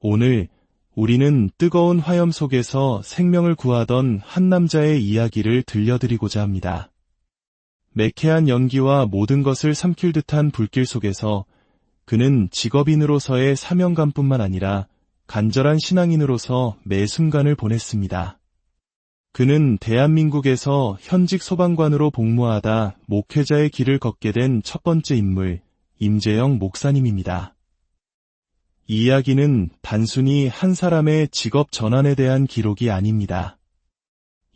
오늘 우리는 뜨거운 화염 속에서 생명을 구하던 한 남자의 이야기를 들려드리고자 합니다. 매캐한 연기와 모든 것을 삼킬 듯한 불길 속에서 그는 직업인으로서의 사명감뿐만 아니라 간절한 신앙인으로서 매 순간을 보냈습니다. 그는 대한민국에서 현직 소방관으로 복무하다 목회자의 길을 걷게 된 첫 번째 인물, 임재영 목사님입니다. 이 이야기는 단순히 한 사람의 직업 전환에 대한 기록이 아닙니다.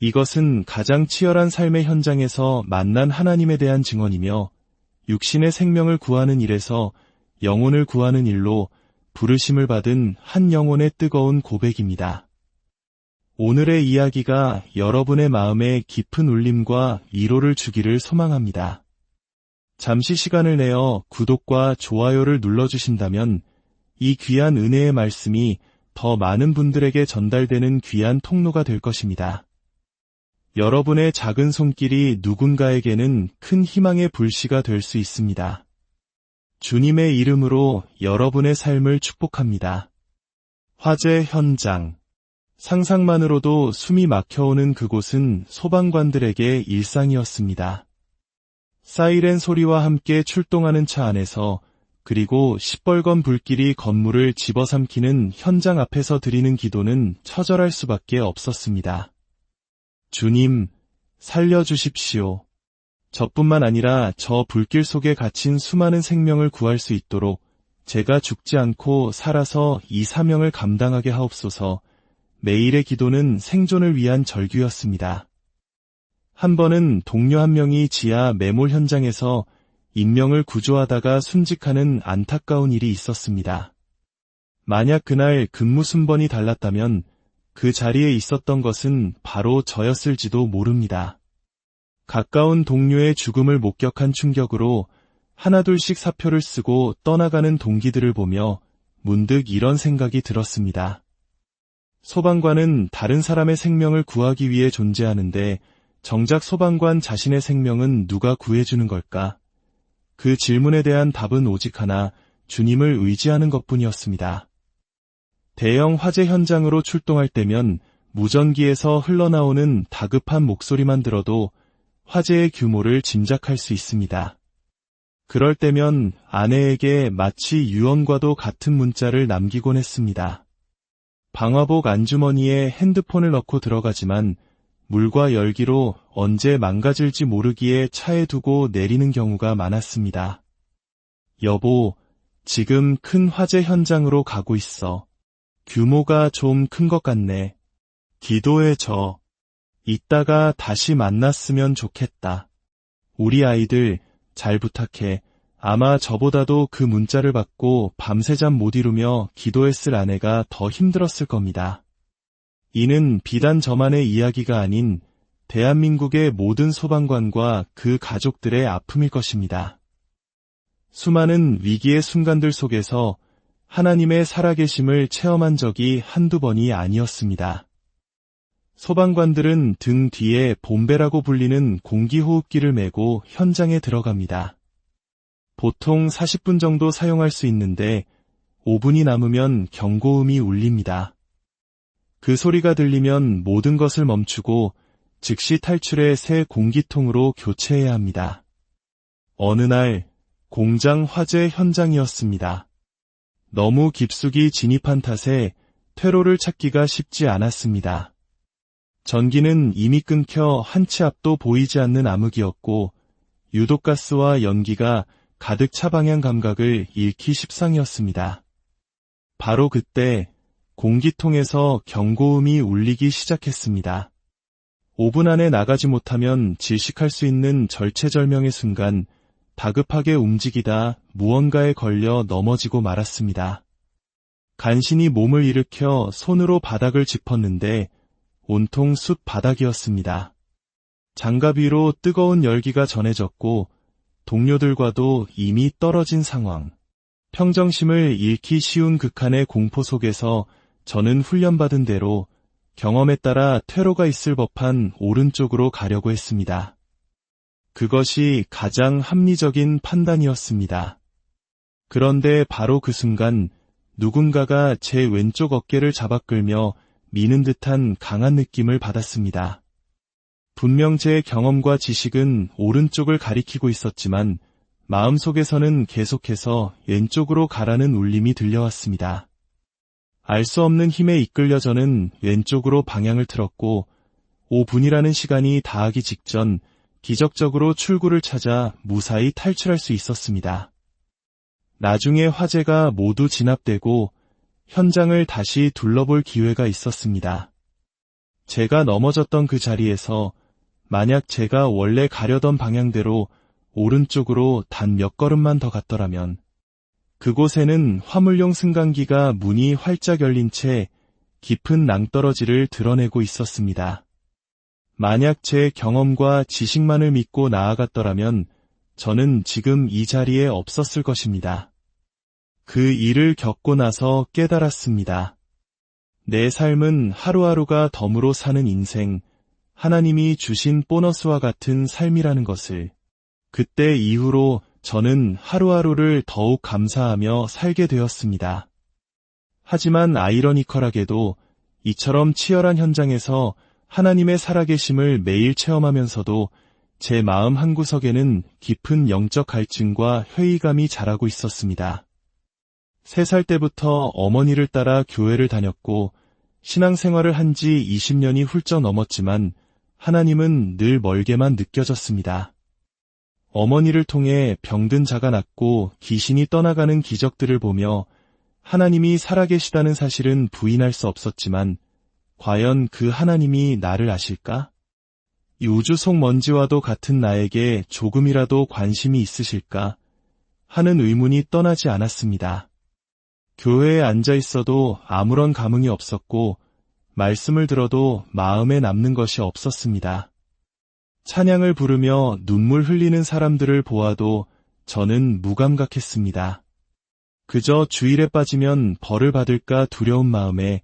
이것은 가장 치열한 삶의 현장에서 만난 하나님에 대한 증언이며 육신의 생명을 구하는 일에서 영혼을 구하는 일로 부르심을 받은 한 영혼의 뜨거운 고백입니다. 오늘의 이야기가 여러분의 마음에 깊은 울림과 위로를 주기를 소망합니다. 잠시 시간을 내어 구독과 좋아요를 눌러주신다면 이 귀한 은혜의 말씀이 더 많은 분들에게 전달되는 귀한 통로가 될 것입니다. 여러분의 작은 손길이 누군가에게는 큰 희망의 불씨가 될 수 있습니다. 주님의 이름으로 여러분의 삶을 축복합니다. 화재 현장. 상상만으로도 숨이 막혀오는 그곳은 소방관들에게 일상이었습니다. 사이렌 소리와 함께 출동하는 차 안에서 그리고 시뻘건 불길이 건물을 집어삼키는 현장 앞에서 드리는 기도는 처절할 수밖에 없었습니다. 주님, 살려주십시오. 저뿐만 아니라 저 불길 속에 갇힌 수많은 생명을 구할 수 있도록 제가 죽지 않고 살아서 이 사명을 감당하게 하옵소서. 매일의 기도는 생존을 위한 절규였습니다. 한 번은 동료 한 명이 지하 매몰 현장에서 인명을 구조하다가 순직하는 안타까운 일이 있었습니다. 만약 그날 근무 순번이 달랐다면 그 자리에 있었던 것은 바로 저였을지도 모릅니다. 가까운 동료의 죽음을 목격한 충격으로 하나둘씩 사표를 쓰고 떠나가는 동기들을 보며 문득 이런 생각이 들었습니다. 소방관은 다른 사람의 생명을 구하기 위해 존재하는데 정작 소방관 자신의 생명은 누가 구해주는 걸까? 그 질문에 대한 답은 오직 하나, 주님을 의지하는 것뿐이었습니다. 대형 화재 현장으로 출동할 때면 무전기에서 흘러나오는 다급한 목소리만 들어도 화재의 규모를 짐작할 수 있습니다. 그럴 때면 아내에게 마치 유언과도 같은 문자를 남기곤 했습니다. 방화복 안주머니에 핸드폰을 넣고 들어가지만 물과 열기로 언제 망가질지 모르기에 차에 두고 내리는 경우가 많았습니다. 여보, 지금 큰 화재 현장으로 가고 있어. 규모가 좀 큰 것 같네. 기도해줘. 이따가 다시 만났으면 좋겠다. 우리 아이들 잘 부탁해. 아마 저보다도 그 문자를 받고 밤새 잠 못 이루며 기도했을 아내가 더 힘들었을 겁니다. 이는 비단 저만의 이야기가 아닌 대한민국의 모든 소방관과 그 가족들의 아픔일 것입니다. 수많은 위기의 순간들 속에서 하나님의 살아계심을 체험한 적이 한두 번이 아니었습니다. 소방관들은 등 뒤에 봄배라고 불리는 공기호흡기를 메고 현장에 들어갑니다. 보통 40분 정도 사용할 수 있는데 5분이 남으면 경고음이 울립니다. 그 소리가 들리면 모든 것을 멈추고 즉시 탈출해 새 공기통으로 교체해야 합니다. 어느 날 공장 화재 현장이었습니다. 너무 깊숙이 진입한 탓에 퇴로를 찾기가 쉽지 않았습니다. 전기는 이미 끊겨 한 치 앞도 보이지 않는 암흑이었고 유독가스와 연기가 가득 차 방향 감각을 잃기 십상이었습니다. 바로 그때 공기통에서 경고음이 울리기 시작했습니다. 5분 안에 나가지 못하면 질식할 수 있는 절체절명의 순간 다급하게 움직이다 무언가에 걸려 넘어지고 말았습니다. 간신히 몸을 일으켜 손으로 바닥을 짚었는데 온통 숯 바닥이었습니다. 장갑 위로 뜨거운 열기가 전해졌고 동료들과도 이미 떨어진 상황. 평정심을 잃기 쉬운 극한의 공포 속에서 저는 훈련받은 대로 경험에 따라 퇴로가 있을 법한 오른쪽으로 가려고 했습니다. 그것이 가장 합리적인 판단이었습니다. 그런데 바로 그 순간 누군가가 제 왼쪽 어깨를 잡아 끌며 미는 듯한 강한 느낌을 받았습니다. 분명 제 경험과 지식은 오른쪽을 가리키고 있었지만 마음속에서는 계속해서 왼쪽으로 가라는 울림이 들려왔습니다. 알 수 없는 힘에 이끌려 저는 왼쪽으로 방향을 틀었고 5분이라는 시간이 다하기 직전 기적적으로 출구를 찾아 무사히 탈출할 수 있었습니다. 나중에 화재가 모두 진압되고 현장을 다시 둘러볼 기회가 있었습니다. 제가 넘어졌던 그 자리에서 만약 제가 원래 가려던 방향대로 오른쪽으로 단 몇 걸음만 더 갔더라면 그곳에는 화물용 승강기가 문이 활짝 열린 채 깊은 낭떠러지를 드러내고 있었습니다. 만약 제 경험과 지식만을 믿고 나아갔더라면 저는 지금 이 자리에 없었을 것입니다. 그 일을 겪고 나서 깨달았습니다. 내 삶은 하루하루가 덤으로 사는 인생, 하나님이 주신 보너스와 같은 삶이라는 것을. 그때 이후로 저는 하루하루를 더욱 감사하며 살게 되었습니다. 하지만 아이러니컬하게도 이처럼 치열한 현장에서 하나님의 살아계심을 매일 체험하면서도 제 마음 한구석에는 깊은 영적 갈증과 회의감이 자라고 있었습니다. 3살 때부터 어머니를 따라 교회를 다녔고 신앙생활을 한 지 20년이 훌쩍 넘었지만 하나님은 늘 멀게만 느껴졌습니다. 어머니를 통해 병든 자가 낫고 귀신이 떠나가는 기적들을 보며 하나님이 살아계시다는 사실은 부인할 수 없었지만 과연 그 하나님이 나를 아실까? 이 우주 속 먼지와도 같은 나에게 조금이라도 관심이 있으실까? 하는 의문이 떠나지 않았습니다. 교회에 앉아 있어도 아무런 감흥이 없었고 말씀을 들어도 마음에 남는 것이 없었습니다. 찬양을 부르며 눈물 흘리는 사람들을 보아도 저는 무감각했습니다. 그저 주일에 빠지면 벌을 받을까 두려운 마음에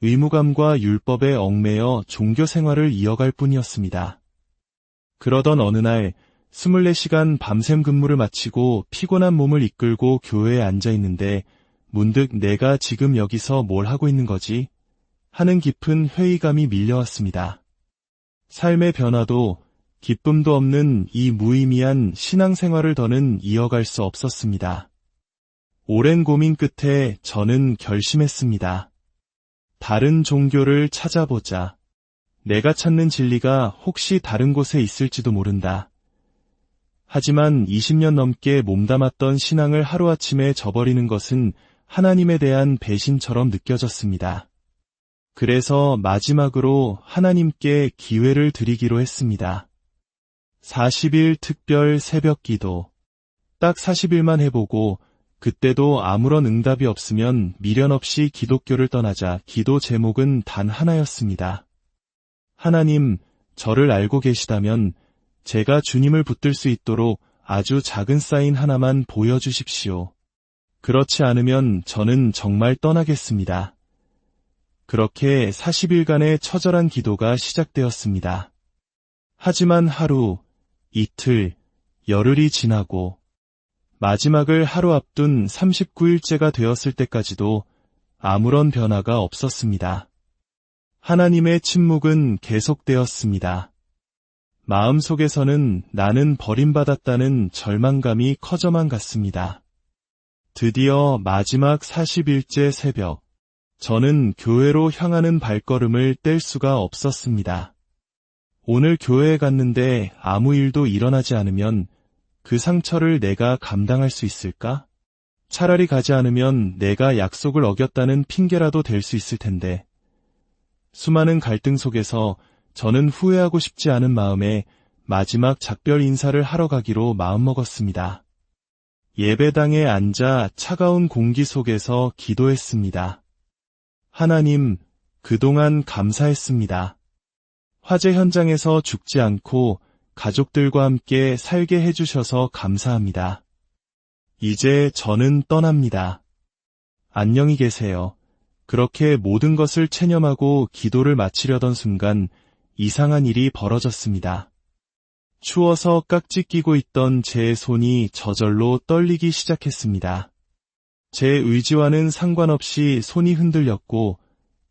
의무감과 율법에 얽매여 종교 생활을 이어갈 뿐이었습니다. 그러던 어느 날 24시간 밤샘 근무를 마치고 피곤한 몸을 이끌고 교회에 앉아 있는데 문득 내가 지금 여기서 뭘 하고 있는 거지? 하는 깊은 회의감이 밀려왔습니다. 삶의 변화도 기쁨도 없는 이 무의미한 신앙생활을 더는 이어갈 수 없었습니다. 오랜 고민 끝에 저는 결심했습니다. 다른 종교를 찾아보자. 내가 찾는 진리가 혹시 다른 곳에 있을지도 모른다. 하지만 20년 넘게 몸담았던 신앙을 하루아침에 저버리는 것은 하나님에 대한 배신처럼 느껴졌습니다. 그래서 마지막으로 하나님께 기회를 드리기로 했습니다. 40일 특별 새벽 기도. 딱 40일만 해보고 그때도 아무런 응답이 없으면 미련 없이 기독교를 떠나자. 기도 제목은 단 하나였습니다. 하나님, 저를 알고 계시다면 제가 주님을 붙들 수 있도록 아주 작은 사인 하나만 보여주십시오. 그렇지 않으면 저는 정말 떠나겠습니다. 그렇게 40일간의 처절한 기도가 시작되었습니다. 하지만 하루, 이틀, 열흘이 지나고 마지막을 하루 앞둔 39일째가 되었을 때까지도 아무런 변화가 없었습니다. 하나님의 침묵은 계속되었습니다. 마음속에서는 나는 버림받았다는 절망감이 커져만 갔습니다. 드디어 마지막 40일째 새벽, 저는 교회로 향하는 발걸음을 뗄 수가 없었습니다. 오늘 교회에 갔는데 아무 일도 일어나지 않으면 그 상처를 내가 감당할 수 있을까? 차라리 가지 않으면 내가 약속을 어겼다는 핑계라도 될 수 있을 텐데. 수많은 갈등 속에서 저는 후회하고 싶지 않은 마음에 마지막 작별 인사를 하러 가기로 마음먹었습니다. 예배당에 앉아 차가운 공기 속에서 기도했습니다. 하나님, 그동안 감사했습니다. 화재 현장에서 죽지 않고 가족들과 함께 살게 해주셔서 감사합니다. 이제 저는 떠납니다. 안녕히 계세요. 그렇게 모든 것을 체념하고 기도를 마치려던 순간 이상한 일이 벌어졌습니다. 추워서 깍지 끼고 있던 제 손이 저절로 떨리기 시작했습니다. 제 의지와는 상관없이 손이 흔들렸고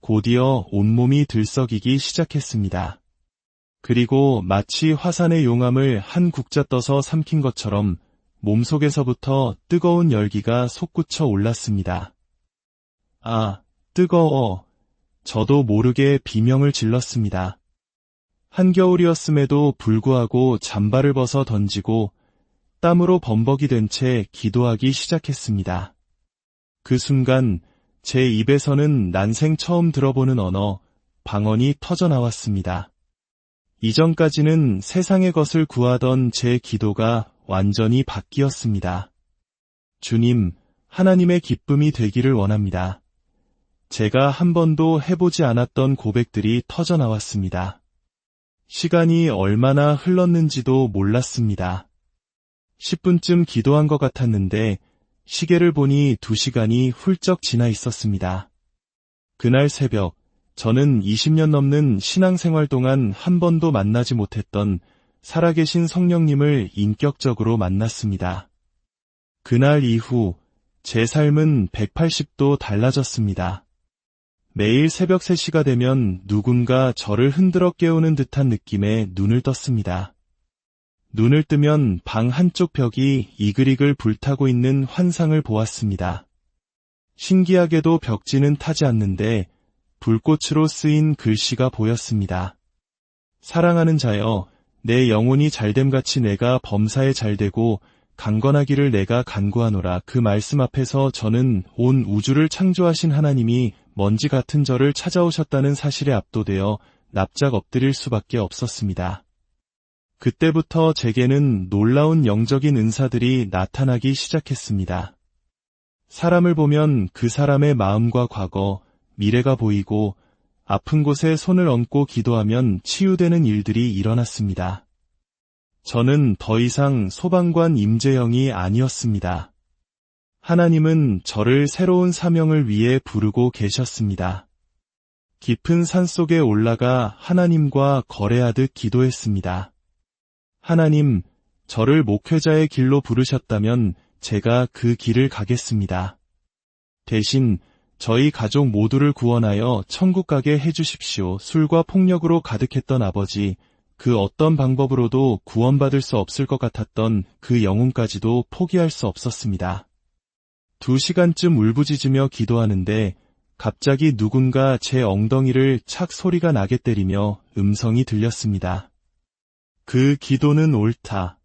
곧이어 온몸이 들썩이기 시작했습니다. 그리고 마치 화산의 용암을 한 국자 떠서 삼킨 것처럼 몸속에서부터 뜨거운 열기가 솟구쳐 올랐습니다. 아, 뜨거워. 저도 모르게 비명을 질렀습니다. 한겨울이었음에도 불구하고 잠바를 벗어 던지고 땀으로 범벅이 된 채 기도하기 시작했습니다. 그 순간 제 입에서는 난생 처음 들어보는 언어, 방언이 터져나왔습니다. 이전까지는 세상의 것을 구하던 제 기도가 완전히 바뀌었습니다. 주님, 하나님의 기쁨이 되기를 원합니다. 제가 한 번도 해보지 않았던 고백들이 터져나왔습니다. 시간이 얼마나 흘렀는지도 몰랐습니다. 10분쯤 기도한 것 같았는데 시계를 보니 2시간이 훌쩍 지나 있었습니다. 그날 새벽, 저는 20년 넘는 신앙생활 동안 한 번도 만나지 못했던 살아계신 성령님을 인격적으로 만났습니다. 그날 이후 제 삶은 180도 달라졌습니다. 매일 새벽 3시가 되면 누군가 저를 흔들어 깨우는 듯한 느낌에 눈을 떴습니다. 눈을 뜨면 방 한쪽 벽이 이글이글 불타고 있는 환상을 보았습니다. 신기하게도 벽지는 타지 않는데 불꽃으로 쓰인 글씨가 보였습니다. 사랑하는 자여, 내 영혼이 잘됨같이 내가 범사에 잘되고 강건하기를 내가 간구하노라. 그 말씀 앞에서 저는 온 우주를 창조하신 하나님이 먼지 같은 저를 찾아오셨다는 사실에 압도되어 납작 엎드릴 수밖에 없었습니다. 그때부터 제게는 놀라운 영적인 은사들이 나타나기 시작했습니다. 사람을 보면 그 사람의 마음과 과거, 미래가 보이고 아픈 곳에 손을 얹고 기도하면 치유되는 일들이 일어났습니다. 저는 더 이상 소방관 임재영이 아니었습니다. 하나님은 저를 새로운 사명을 위해 부르고 계셨습니다. 깊은 산속에 올라가 하나님과 거래하듯 기도했습니다. 하나님, 저를 목회자의 길로 부르셨다면 제가 그 길을 가겠습니다. 대신 저희 가족 모두를 구원하여 천국 가게 해주십시오. 술과 폭력으로 가득했던 아버지, 그 어떤 방법으로도 구원받을 수 없을 것 같았던 그 영혼까지도 포기할 수 없었습니다. 2시간쯤 울부짖으며 기도하는데 갑자기 누군가 제 엉덩이를 착 소리가 나게 때리며 음성이 들렸습니다. 그 기도는 옳다.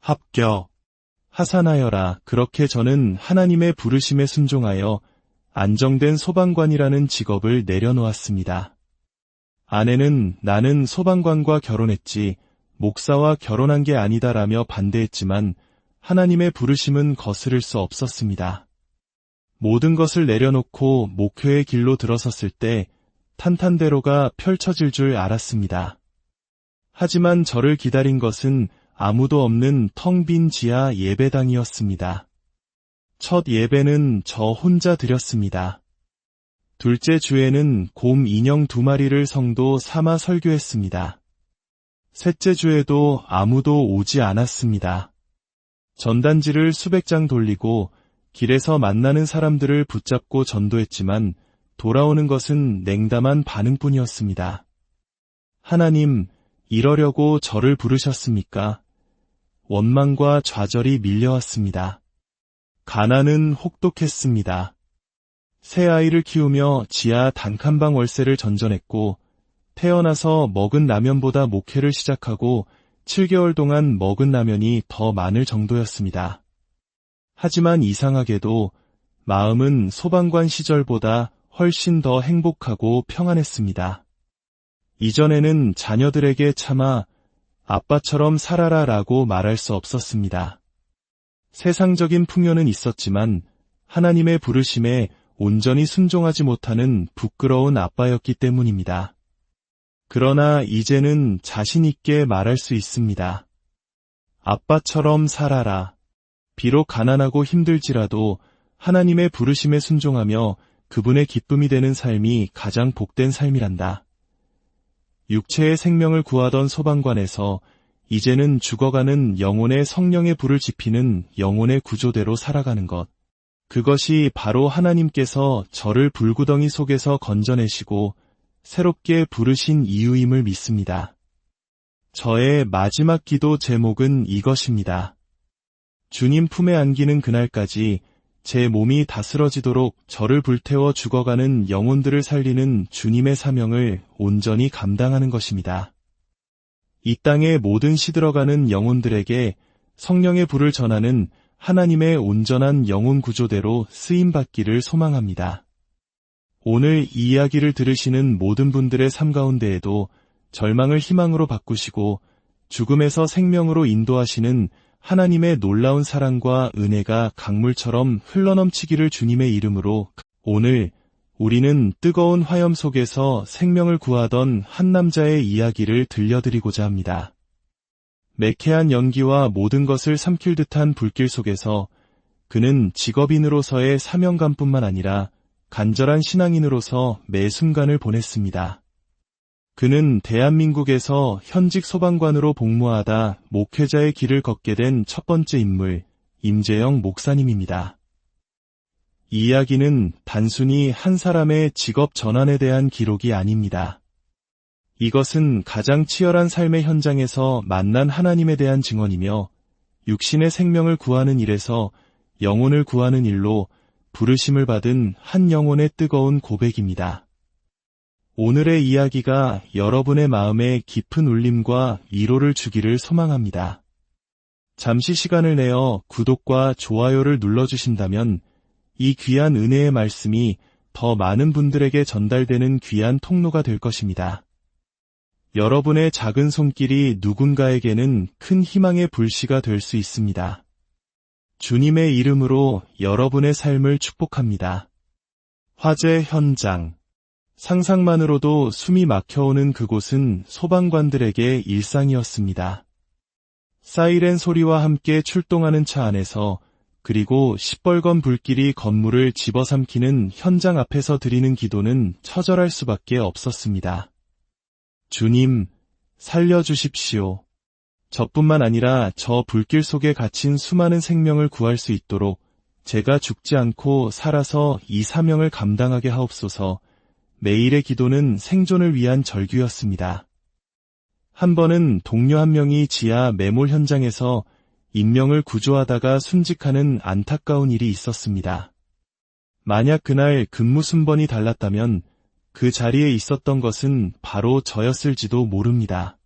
합격. 하산하여라. 그렇게 저는 하나님의 부르심에 순종하여 안정된 소방관이라는 직업을 내려놓았습니다. 아내는 나는 소방관과 결혼했지 목사와 결혼한 게 아니다라며 반대했지만 하나님의 부르심은 거스를 수 없었습니다. 모든 것을 내려놓고 목회의 길로 들어섰을 때 탄탄대로가 펼쳐질 줄 알았습니다. 하지만 저를 기다린 것은 아무도 없는 텅 빈 지하 예배당이었습니다. 첫 예배는 저 혼자 드렸습니다. 둘째 주에는 곰 인형 2마리를 성도 삼아 설교했습니다. 셋째 주에도 아무도 오지 않았습니다. 전단지를 수백 장 돌리고 길에서 만나는 사람들을 붙잡고 전도했지만 돌아오는 것은 냉담한 반응뿐이었습니다. 하나님, 이러려고 저를 부르셨습니까? 원망과 좌절이 밀려왔습니다. 가난은 혹독했습니다. 새 아이를 키우며 지하 단칸방 월세를 전전했고 태어나서 먹은 라면보다 목회를 시작하고 7개월 동안 먹은 라면이 더 많을 정도였습니다. 하지만 이상하게도 마음은 소방관 시절보다 훨씬 더 행복하고 평안했습니다. 이전에는 자녀들에게 차마 아빠처럼 살아라 라고 말할 수 없었습니다. 세상적인 풍요는 있었지만 하나님의 부르심에 온전히 순종하지 못하는 부끄러운 아빠였기 때문입니다. 그러나 이제는 자신 있게 말할 수 있습니다. 아빠처럼 살아라. 비록 가난하고 힘들지라도 하나님의 부르심에 순종하며 그분의 기쁨이 되는 삶이 가장 복된 삶이란다. 육체의 생명을 구하던 소방관에서 이제는 죽어가는 영혼의 성령의 불을 지피는 영혼의 구조대로 살아가는 것. 그것이 바로 하나님께서 저를 불구덩이 속에서 건져내시고 새롭게 부르신 이유임을 믿습니다. 저의 마지막 기도 제목은 이것입니다. 주님 품에 안기는 그날까지 제 몸이 다스러지도록 저를 불태워 죽어가는 영혼들을 살리는 주님의 사명을 온전히 감당하는 것입니다. 이 땅의 모든 시들어가는 영혼들에게 성령의 불을 전하는 하나님의 온전한 영혼 구조대로 쓰임받기를 소망합니다. 오늘 이 이야기를 들으시는 모든 분들의 삶 가운데에도 절망을 희망으로 바꾸시고 죽음에서 생명으로 인도하시는 하나님의 놀라운 사랑과 은혜가 강물처럼 흘러넘치기를 주님의 이름으로. 오늘 우리는 뜨거운 화염 속에서 생명을 구하던 한 남자의 이야기를 들려드리고자 합니다. 매캐한 연기와 모든 것을 삼킬 듯한 불길 속에서 그는 직업인으로서의 사명감뿐만 아니라 간절한 신앙인으로서 매 순간을 보냈습니다. 그는 대한민국에서 현직 소방관으로 복무하다 목회자의 길을 걷게 된 첫 번째 인물, 임재영 목사님입니다. 이 이야기는 단순히 한 사람의 직업 전환에 대한 기록이 아닙니다. 이것은 가장 치열한 삶의 현장에서 만난 하나님에 대한 증언이며 육신의 생명을 구하는 일에서 영혼을 구하는 일로 부르심을 받은 한 영혼의 뜨거운 고백입니다. 오늘의 이야기가 여러분의 마음에 깊은 울림과 위로를 주기를 소망합니다. 잠시 시간을 내어 구독과 좋아요를 눌러주신다면 이 귀한 은혜의 말씀이 더 많은 분들에게 전달되는 귀한 통로가 될 것입니다. 여러분의 작은 손길이 누군가에게는 큰 희망의 불씨가 될 수 있습니다. 주님의 이름으로 여러분의 삶을 축복합니다. 화재 현장. 상상만으로도 숨이 막혀오는 그곳은 소방관들에게 일상이었습니다. 사이렌 소리와 함께 출동하는 차 안에서 그리고 시뻘건 불길이 건물을 집어삼키는 현장 앞에서 드리는 기도는 처절할 수밖에 없었습니다. 주님, 살려주십시오. 저뿐만 아니라 저 불길 속에 갇힌 수많은 생명을 구할 수 있도록 제가 죽지 않고 살아서 이 사명을 감당하게 하옵소서. 매일의 기도는 생존을 위한 절규였습니다. 한 번은 동료 한 명이 지하 매몰 현장에서 인명을 구조하다가 순직하는 안타까운 일이 있었습니다. 만약 그날 근무 순번이 달랐다면 그 자리에 있었던 것은 바로 저였을지도 모릅니다.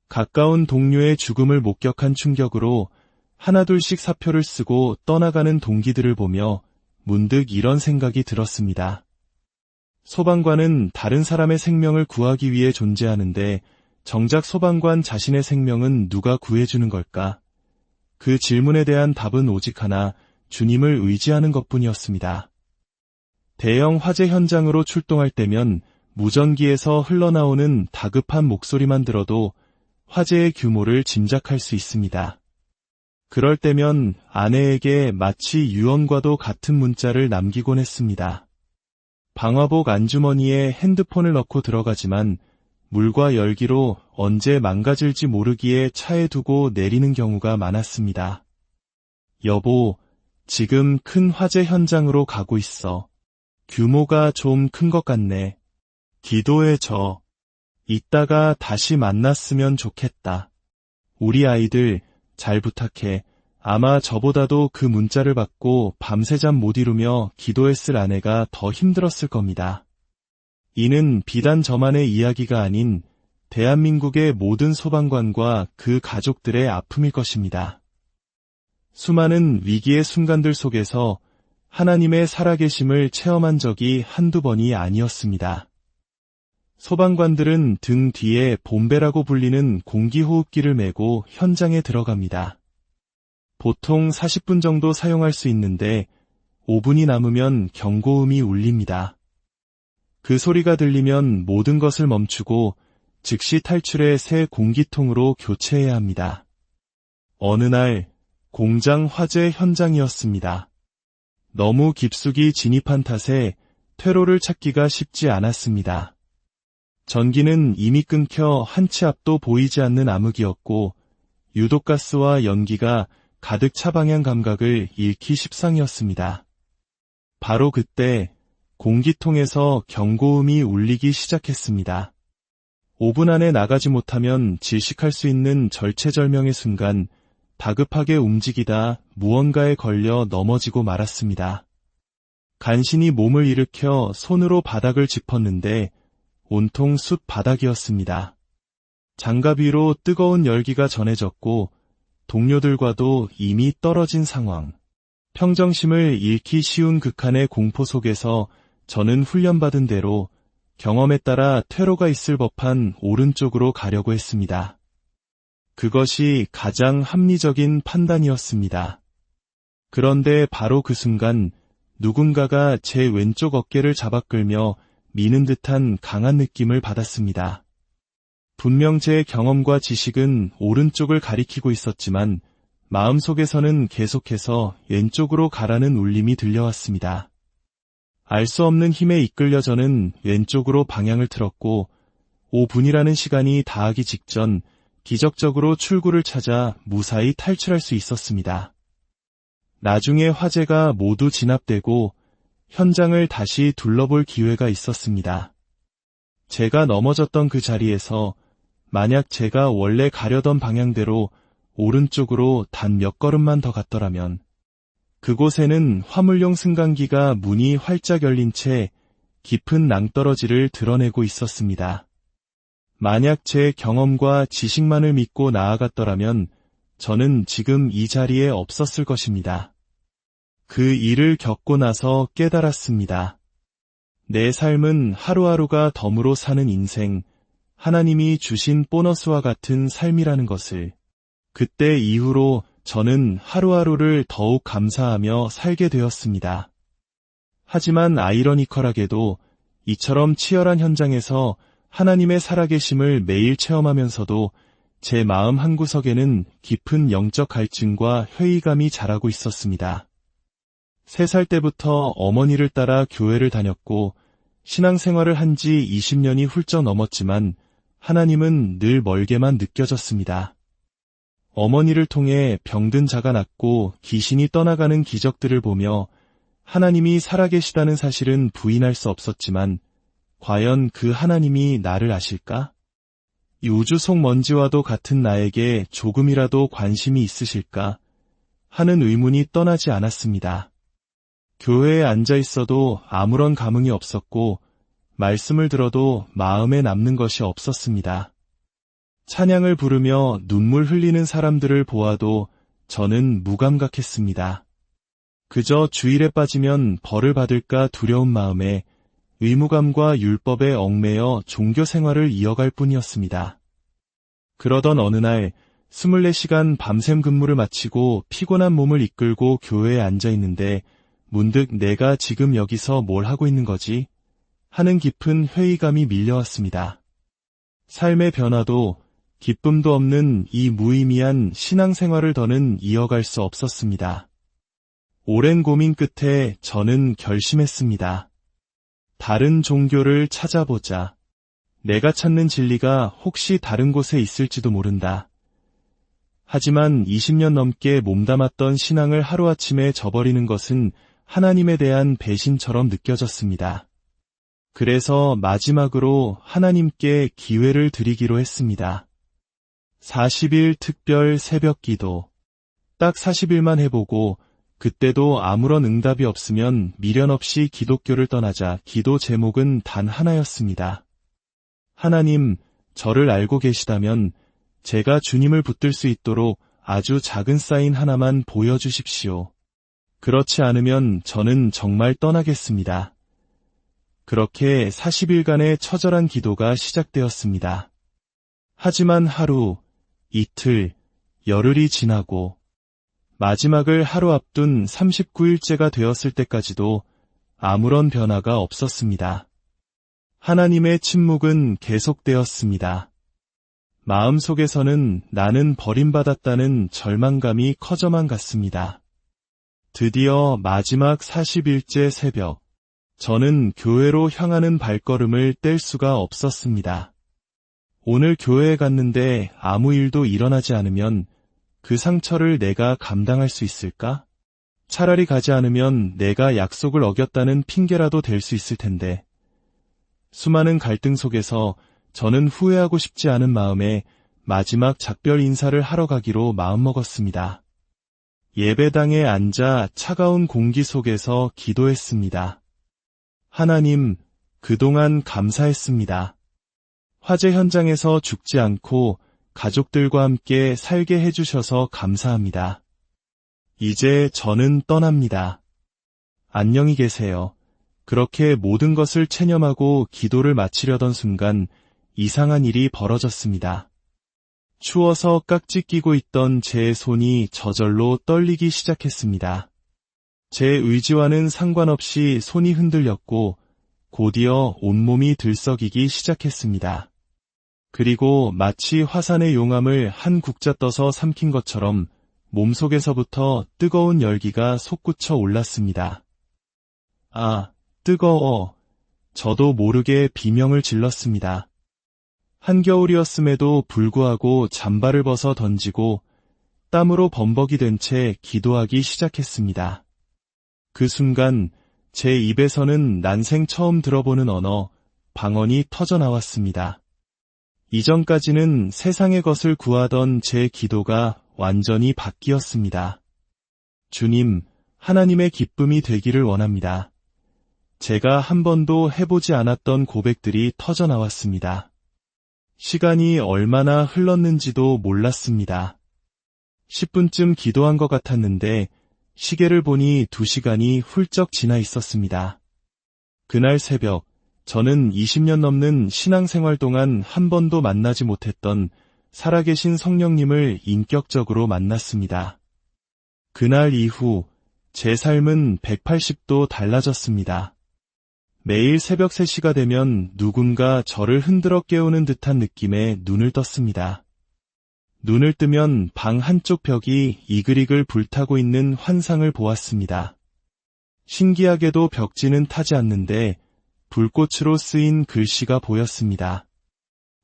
가까운 동료의 죽음을 목격한 충격으로 하나둘씩 사표를 쓰고 떠나가는 동기들을 보며 문득 이런 생각이 들었습니다. 소방관은 다른 사람의 생명을 구하기 위해 존재하는데 정작 소방관 자신의 생명은 누가 구해주는 걸까? 그 질문에 대한 답은 오직 하나, 주님을 의지하는 것뿐이었습니다. 대형 화재 현장으로 출동할 때면 무전기에서 흘러나오는 다급한 목소리만 들어도 화재의 규모를 짐작할 수 있습니다. 그럴 때면 아내에게 마치 유언과도 같은 문자를 남기곤 했습니다. 방화복 안주머니에 핸드폰을 넣고 들어가지만 물과 열기로 언제 망가질지 모르기에 차에 두고 내리는 경우가 많았습니다. 여보, 지금 큰 화재 현장으로 가고 있어. 규모가 좀 큰 것 같네. 기도해줘. 이따가 다시 만났으면 좋겠다. 우리 아이들 잘 부탁해. 아마 저보다도 그 문자를 받고 밤새 잠 못 이루며 기도했을 아내가 더 힘들었을 겁니다. 이는 비단 저만의 이야기가 아닌 대한민국의 모든 소방관과 그 가족들의 아픔일 것입니다. 수많은 위기의 순간들 속에서 하나님의 살아계심을 체험한 적이 한두 번이 아니었습니다. 소방관들은 등 뒤에 봄배라고 불리는 공기호흡기를 메고 현장에 들어갑니다. 보통 40분 정도 사용할 수 있는데 5분이 남으면 경고음이 울립니다. 그 소리가 들리면 모든 것을 멈추고 즉시 탈출해 새 공기통으로 교체해야 합니다. 어느 날 공장 화재 현장이었습니다. 너무 깊숙이 진입한 탓에 퇴로를 찾기가 쉽지 않았습니다. 전기는 이미 끊겨 한 치 앞도 보이지 않는 암흑이었고 유독가스와 연기가 가득 차 방향 감각을 잃기 십상이었습니다. 바로 그때 공기통에서 경고음이 울리기 시작했습니다. 5분 안에 나가지 못하면 질식할 수 있는 절체절명의 순간 다급하게 움직이다 무언가에 걸려 넘어지고 말았습니다. 간신히 몸을 일으켜 손으로 바닥을 짚었는데 온통 숲 바닥이었습니다. 장갑 위로 뜨거운 열기가 전해졌고 동료들과도 이미 떨어진 상황. 평정심을 잃기 쉬운 극한의 공포 속에서 저는 훈련받은 대로 경험에 따라 퇴로가 있을 법한 오른쪽으로 가려고 했습니다. 그것이 가장 합리적인 판단이었습니다. 그런데 바로 그 순간 누군가가 제 왼쪽 어깨를 잡아 끌며 미는 듯한 강한 느낌을 받았습니다. 분명 제 경험과 지식은 오른쪽을 가리키고 있었지만 마음속에서는 계속해서 왼쪽으로 가라는 울림이 들려왔습니다. 알 수 없는 힘에 이끌려 저는 왼쪽으로 방향을 틀었고 5분이라는 시간이 다하기 직전 기적적으로 출구를 찾아 무사히 탈출할 수 있었습니다. 나중에 화재가 모두 진압되고 현장을 다시 둘러볼 기회가 있었습니다. 제가 넘어졌던 그 자리에서 만약 제가 원래 가려던 방향대로 오른쪽으로 단 몇 걸음만 더 갔더라면 그곳에는 화물용 승강기가 문이 활짝 열린 채 깊은 낭떠러지를 드러내고 있었습니다. 만약 제 경험과 지식만을 믿고 나아갔더라면 저는 지금 이 자리에 없었을 것입니다. 그 일을 겪고 나서 깨달았습니다. 내 삶은 하루하루가 덤으로 사는 인생, 하나님이 주신 보너스와 같은 삶이라는 것을. 그때 이후로 저는 하루하루를 더욱 감사하며 살게 되었습니다. 하지만 아이러니컬하게도 이처럼 치열한 현장에서 하나님의 살아계심을 매일 체험하면서도 제 마음 한구석에는 깊은 영적 갈증과 회의감이 자라고 있었습니다. 3살 때부터 어머니를 따라 교회를 다녔고 신앙생활을 한 지 20년이 훌쩍 넘었지만 하나님은 늘 멀게만 느껴졌습니다. 어머니를 통해 병든 자가 낫고 귀신이 떠나가는 기적들을 보며 하나님이 살아계시다는 사실은 부인할 수 없었지만 과연 그 하나님이 나를 아실까? 이 우주 속 먼지와도 같은 나에게 조금이라도 관심이 있으실까? 하는 의문이 떠나지 않았습니다. 교회에 앉아 있어도 아무런 감흥이 없었고 말씀을 들어도 마음에 남는 것이 없었습니다. 찬양을 부르며 눈물 흘리는 사람들을 보아도 저는 무감각했습니다. 그저 주일에 빠지면 벌을 받을까 두려운 마음에 의무감과 율법에 얽매여 종교 생활을 이어갈 뿐이었습니다. 그러던 어느 날 24시간 밤샘 근무를 마치고 피곤한 몸을 이끌고 교회에 앉아 있는데 문득 내가 지금 여기서 뭘 하고 있는 거지? 하는 깊은 회의감이 밀려왔습니다. 삶의 변화도 기쁨도 없는 이 무의미한 신앙생활을 더는 이어갈 수 없었습니다. 오랜 고민 끝에 저는 결심했습니다. 다른 종교를 찾아보자. 내가 찾는 진리가 혹시 다른 곳에 있을지도 모른다. 하지만 20년 넘게 몸담았던 신앙을 하루아침에 저버리는 것은 하나님에 대한 배신처럼 느껴졌습니다. 그래서 마지막으로 하나님께 기회를 드리기로 했습니다. 40일 특별 새벽 기도. 딱 40일만 해보고 그때도 아무런 응답이 없으면 미련 없이 기독교를 떠나자. 기도 제목은 단 하나였습니다. 하나님, 저를 알고 계시다면 제가 주님을 붙들 수 있도록 아주 작은 사인 하나만 보여주십시오. 그렇지 않으면 저는 정말 떠나겠습니다. 그렇게 40일간의 처절한 기도가 시작되었습니다. 하지만 하루, 이틀, 열흘이 지나고 마지막을 하루 앞둔 39일째가 되었을 때까지도 아무런 변화가 없었습니다. 하나님의 침묵은 계속되었습니다. 마음속에서는 나는 버림받았다는 절망감이 커져만 갔습니다. 드디어 마지막 40일째 새벽, 저는 교회로 향하는 발걸음을 뗄 수가 없었습니다. 오늘 교회에 갔는데 아무 일도 일어나지 않으면 그 상처를 내가 감당할 수 있을까? 차라리 가지 않으면 내가 약속을 어겼다는 핑계라도 될 수 있을 텐데. 수많은 갈등 속에서 저는 후회하고 싶지 않은 마음에 마지막 작별 인사를 하러 가기로 마음먹었습니다. 예배당에 앉아 차가운 공기 속에서 기도했습니다. 하나님, 그동안 감사했습니다. 화재 현장에서 죽지 않고 가족들과 함께 살게 해주셔서 감사합니다. 이제 저는 떠납니다. 안녕히 계세요. 그렇게 모든 것을 체념하고 기도를 마치려던 순간 이상한 일이 벌어졌습니다. 추워서 깍지 끼고 있던 제 손이 저절로 떨리기 시작했습니다. 제 의지와는 상관없이 손이 흔들렸고 곧이어 온몸이 들썩이기 시작했습니다. 그리고 마치 화산의 용암을 한 국자 떠서 삼킨 것처럼 몸속에서부터 뜨거운 열기가 솟구쳐 올랐습니다. 아, 뜨거워. 저도 모르게 비명을 질렀습니다. 한겨울이었음에도 불구하고 잠바를 벗어 던지고 땀으로 범벅이 된 채 기도하기 시작했습니다. 그 순간 제 입에서는 난생 처음 들어보는 언어, 방언이 터져나왔습니다. 이전까지는 세상의 것을 구하던 제 기도가 완전히 바뀌었습니다. 주님, 하나님의 기쁨이 되기를 원합니다. 제가 한 번도 해보지 않았던 고백들이 터져나왔습니다. 시간이 얼마나 흘렀는지도 몰랐습니다. 10분쯤 기도한 것 같았는데 시계를 보니 2시간이 훌쩍 지나 있었습니다. 그날 새벽, 저는 20년 넘는 신앙생활 동안 한 번도 만나지 못했던 살아계신 성령님을 인격적으로 만났습니다. 그날 이후 제 삶은 180도 달라졌습니다. 매일 새벽 3시가 되면 누군가 저를 흔들어 깨우는 듯한 느낌에 눈을 떴습니다. 눈을 뜨면 방 한쪽 벽이 이글이글 불타고 있는 환상을 보았습니다. 신기하게도 벽지는 타지 않는데 불꽃으로 쓰인 글씨가 보였습니다.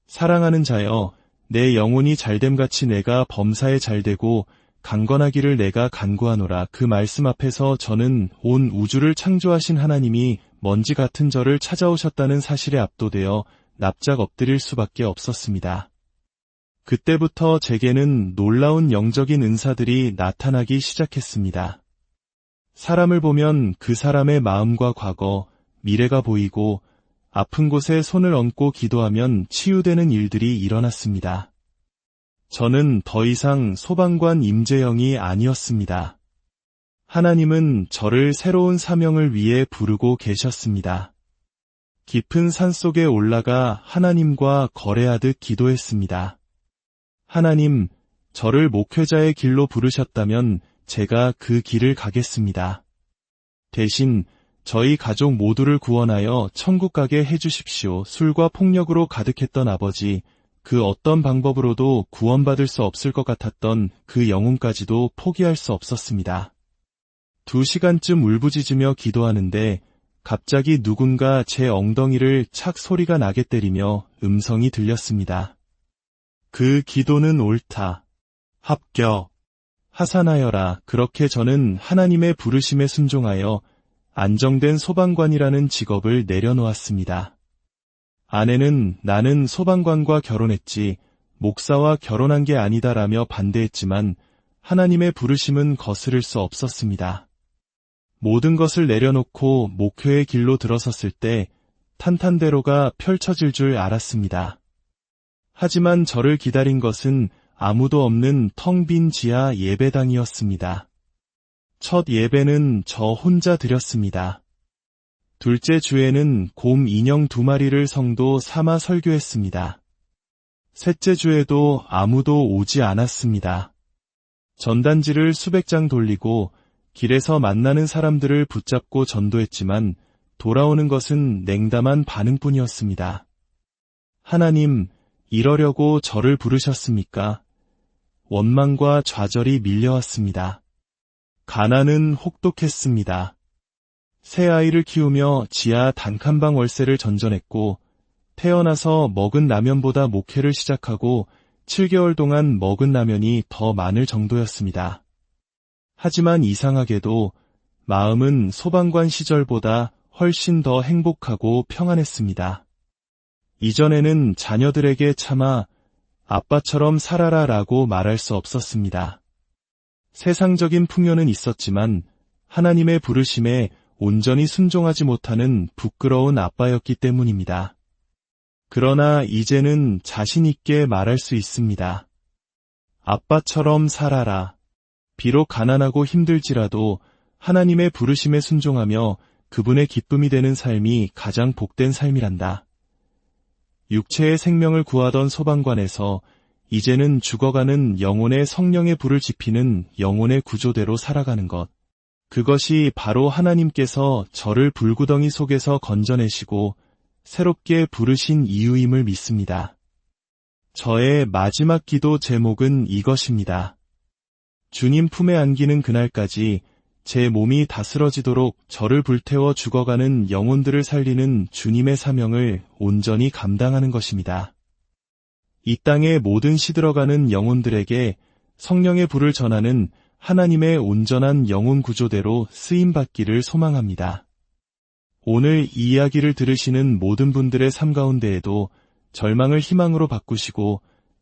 사랑하는 자여, 내 영혼이 잘됨같이 내가 범사에 잘되고 강건하기를 내가 간구하노라. 그 말씀 앞에서 저는 온 우주를 창조하신 하나님이 먼지 같은 저를 찾아오셨다는 사실에 압도되어 납작 엎드릴 수밖에 없었습니다. 그때부터 제게는 놀라운 영적인 은사들이 나타나기 시작했습니다. 사람을 보면 그 사람의 마음과 과거, 미래가 보이고 아픈 곳에 손을 얹고 기도하면 치유되는 일들이 일어났습니다. 저는 더 이상 소방관 임재영이 아니었습니다. 하나님은 저를 새로운 사명을 위해 부르고 계셨습니다. 깊은 산속에 올라가 하나님과 거래하듯 기도했습니다. 하나님, 저를 목회자의 길로 부르셨다면 제가 그 길을 가겠습니다. 대신 저희 가족 모두를 구원하여 천국 가게 해주십시오. 술과 폭력으로 가득했던 아버지, 그 어떤 방법으로도 구원받을 수 없을 것 같았던 그 영혼까지도 포기할 수 없었습니다. 2시간쯤 울부짖으며 기도하는데 갑자기 누군가 제 엉덩이를 착 소리가 나게 때리며 음성이 들렸습니다. 그 기도는 옳다. 합격. 하산하여라. 그렇게 저는 하나님의 부르심에 순종하여 안정된 소방관이라는 직업을 내려놓았습니다. 아내는 나는 소방관과 결혼했지 목사와 결혼한 게 아니다라며 반대했지만 하나님의 부르심은 거스를 수 없었습니다. 모든 것을 내려놓고 목회의 길로 들어섰을 때 탄탄대로가 펼쳐질 줄 알았습니다. 하지만 저를 기다린 것은 아무도 없는 텅 빈 지하 예배당이었습니다. 첫 예배는 저 혼자 드렸습니다. 둘째 주에는 곰 인형 2마리를 성도 삼아 설교했습니다. 셋째 주에도 아무도 오지 않았습니다. 전단지를 수백 장 돌리고 길에서 만나는 사람들을 붙잡고 전도했지만 돌아오는 것은 냉담한 반응뿐이었습니다. 하나님, 이러려고 저를 부르셨습니까? 원망과 좌절이 밀려왔습니다. 가난은 혹독했습니다. 새 아이를 키우며 지하 단칸방 월세를 전전했고 태어나서 먹은 라면보다 목회를 시작하고 7개월 동안 먹은 라면이 더 많을 정도였습니다. 하지만 이상하게도 마음은 소방관 시절보다 훨씬 더 행복하고 평안했습니다. 이전에는 자녀들에게 차마 아빠처럼 살아라 라고 말할 수 없었습니다. 세상적인 풍요는 있었지만 하나님의 부르심에 온전히 순종하지 못하는 부끄러운 아빠였기 때문입니다. 그러나 이제는 자신 있게 말할 수 있습니다. 아빠처럼 살아라. 비록 가난하고 힘들지라도 하나님의 부르심에 순종하며 그분의 기쁨이 되는 삶이 가장 복된 삶이란다. 육체의 생명을 구하던 소방관에서 이제는 죽어가는 영혼의 성령의 불을 지피는 영혼의 구조대로 살아가는 것. 그것이 바로 하나님께서 저를 불구덩이 속에서 건져내시고 새롭게 부르신 이유임을 믿습니다. 저의 마지막 기도 제목은 이것입니다. 주님 품에 안기는 그날까지 제 몸이 다스러지도록 저를 불태워 죽어가는 영혼들을 살리는 주님의 사명을 온전히 감당하는 것입니다. 이 땅의 모든 시들어가는 영혼들에게 성령의 불을 전하는 하나님의 온전한 영혼 구조대로 쓰임받기를 소망합니다. 오늘 이 이야기를 들으시는 모든 분들의 삶 가운데에도 절망을 희망으로 바꾸시고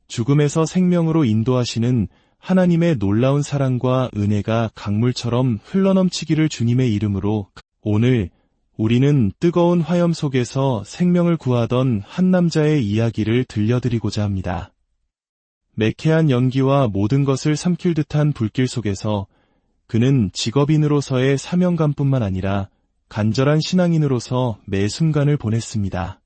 죽음에서 생명으로 인도하시는 하나님의 놀라운 사랑과 은혜가 강물처럼 흘러넘치기를 주님의 이름으로. 오늘 우리는 뜨거운 화염 속에서 생명을 구하던 한 남자의 이야기를 들려드리고자 합니다. 매캐한 연기와 모든 것을 삼킬 듯한 불길 속에서 그는 직업인으로서의 사명감뿐만 아니라 간절한 신앙인으로서 매 순간을 보냈습니다.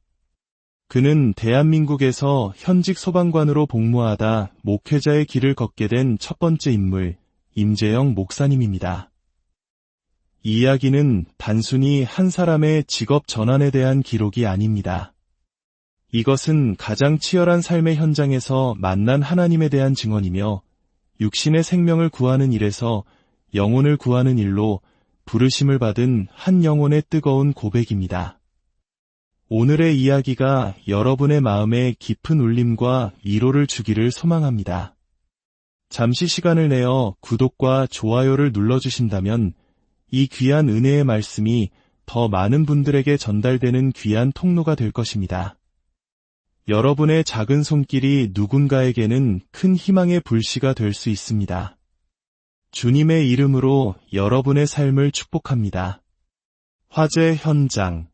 그는 대한민국에서 현직 소방관으로 복무하다 목회자의 길을 걷게 된 첫 번째 인물, 임재영 목사님입니다. 이 이야기는 단순히 한 사람의 직업 전환에 대한 기록이 아닙니다. 이것은 가장 치열한 삶의 현장에서 만난 하나님에 대한 증언이며 육신의 생명을 구하는 일에서 영혼을 구하는 일로 부르심을 받은 한 영혼의 뜨거운 고백입니다. 오늘의 이야기가 여러분의 마음에 깊은 울림과 위로를 주기를 소망합니다. 잠시 시간을 내어 구독과 좋아요를 눌러주신다면 이 귀한 은혜의 말씀이 더 많은 분들에게 전달되는 귀한 통로가 될 것입니다. 여러분의 작은 손길이 누군가에게는 큰 희망의 불씨가 될 수 있습니다. 주님의 이름으로 여러분의 삶을 축복합니다. 화재 현장.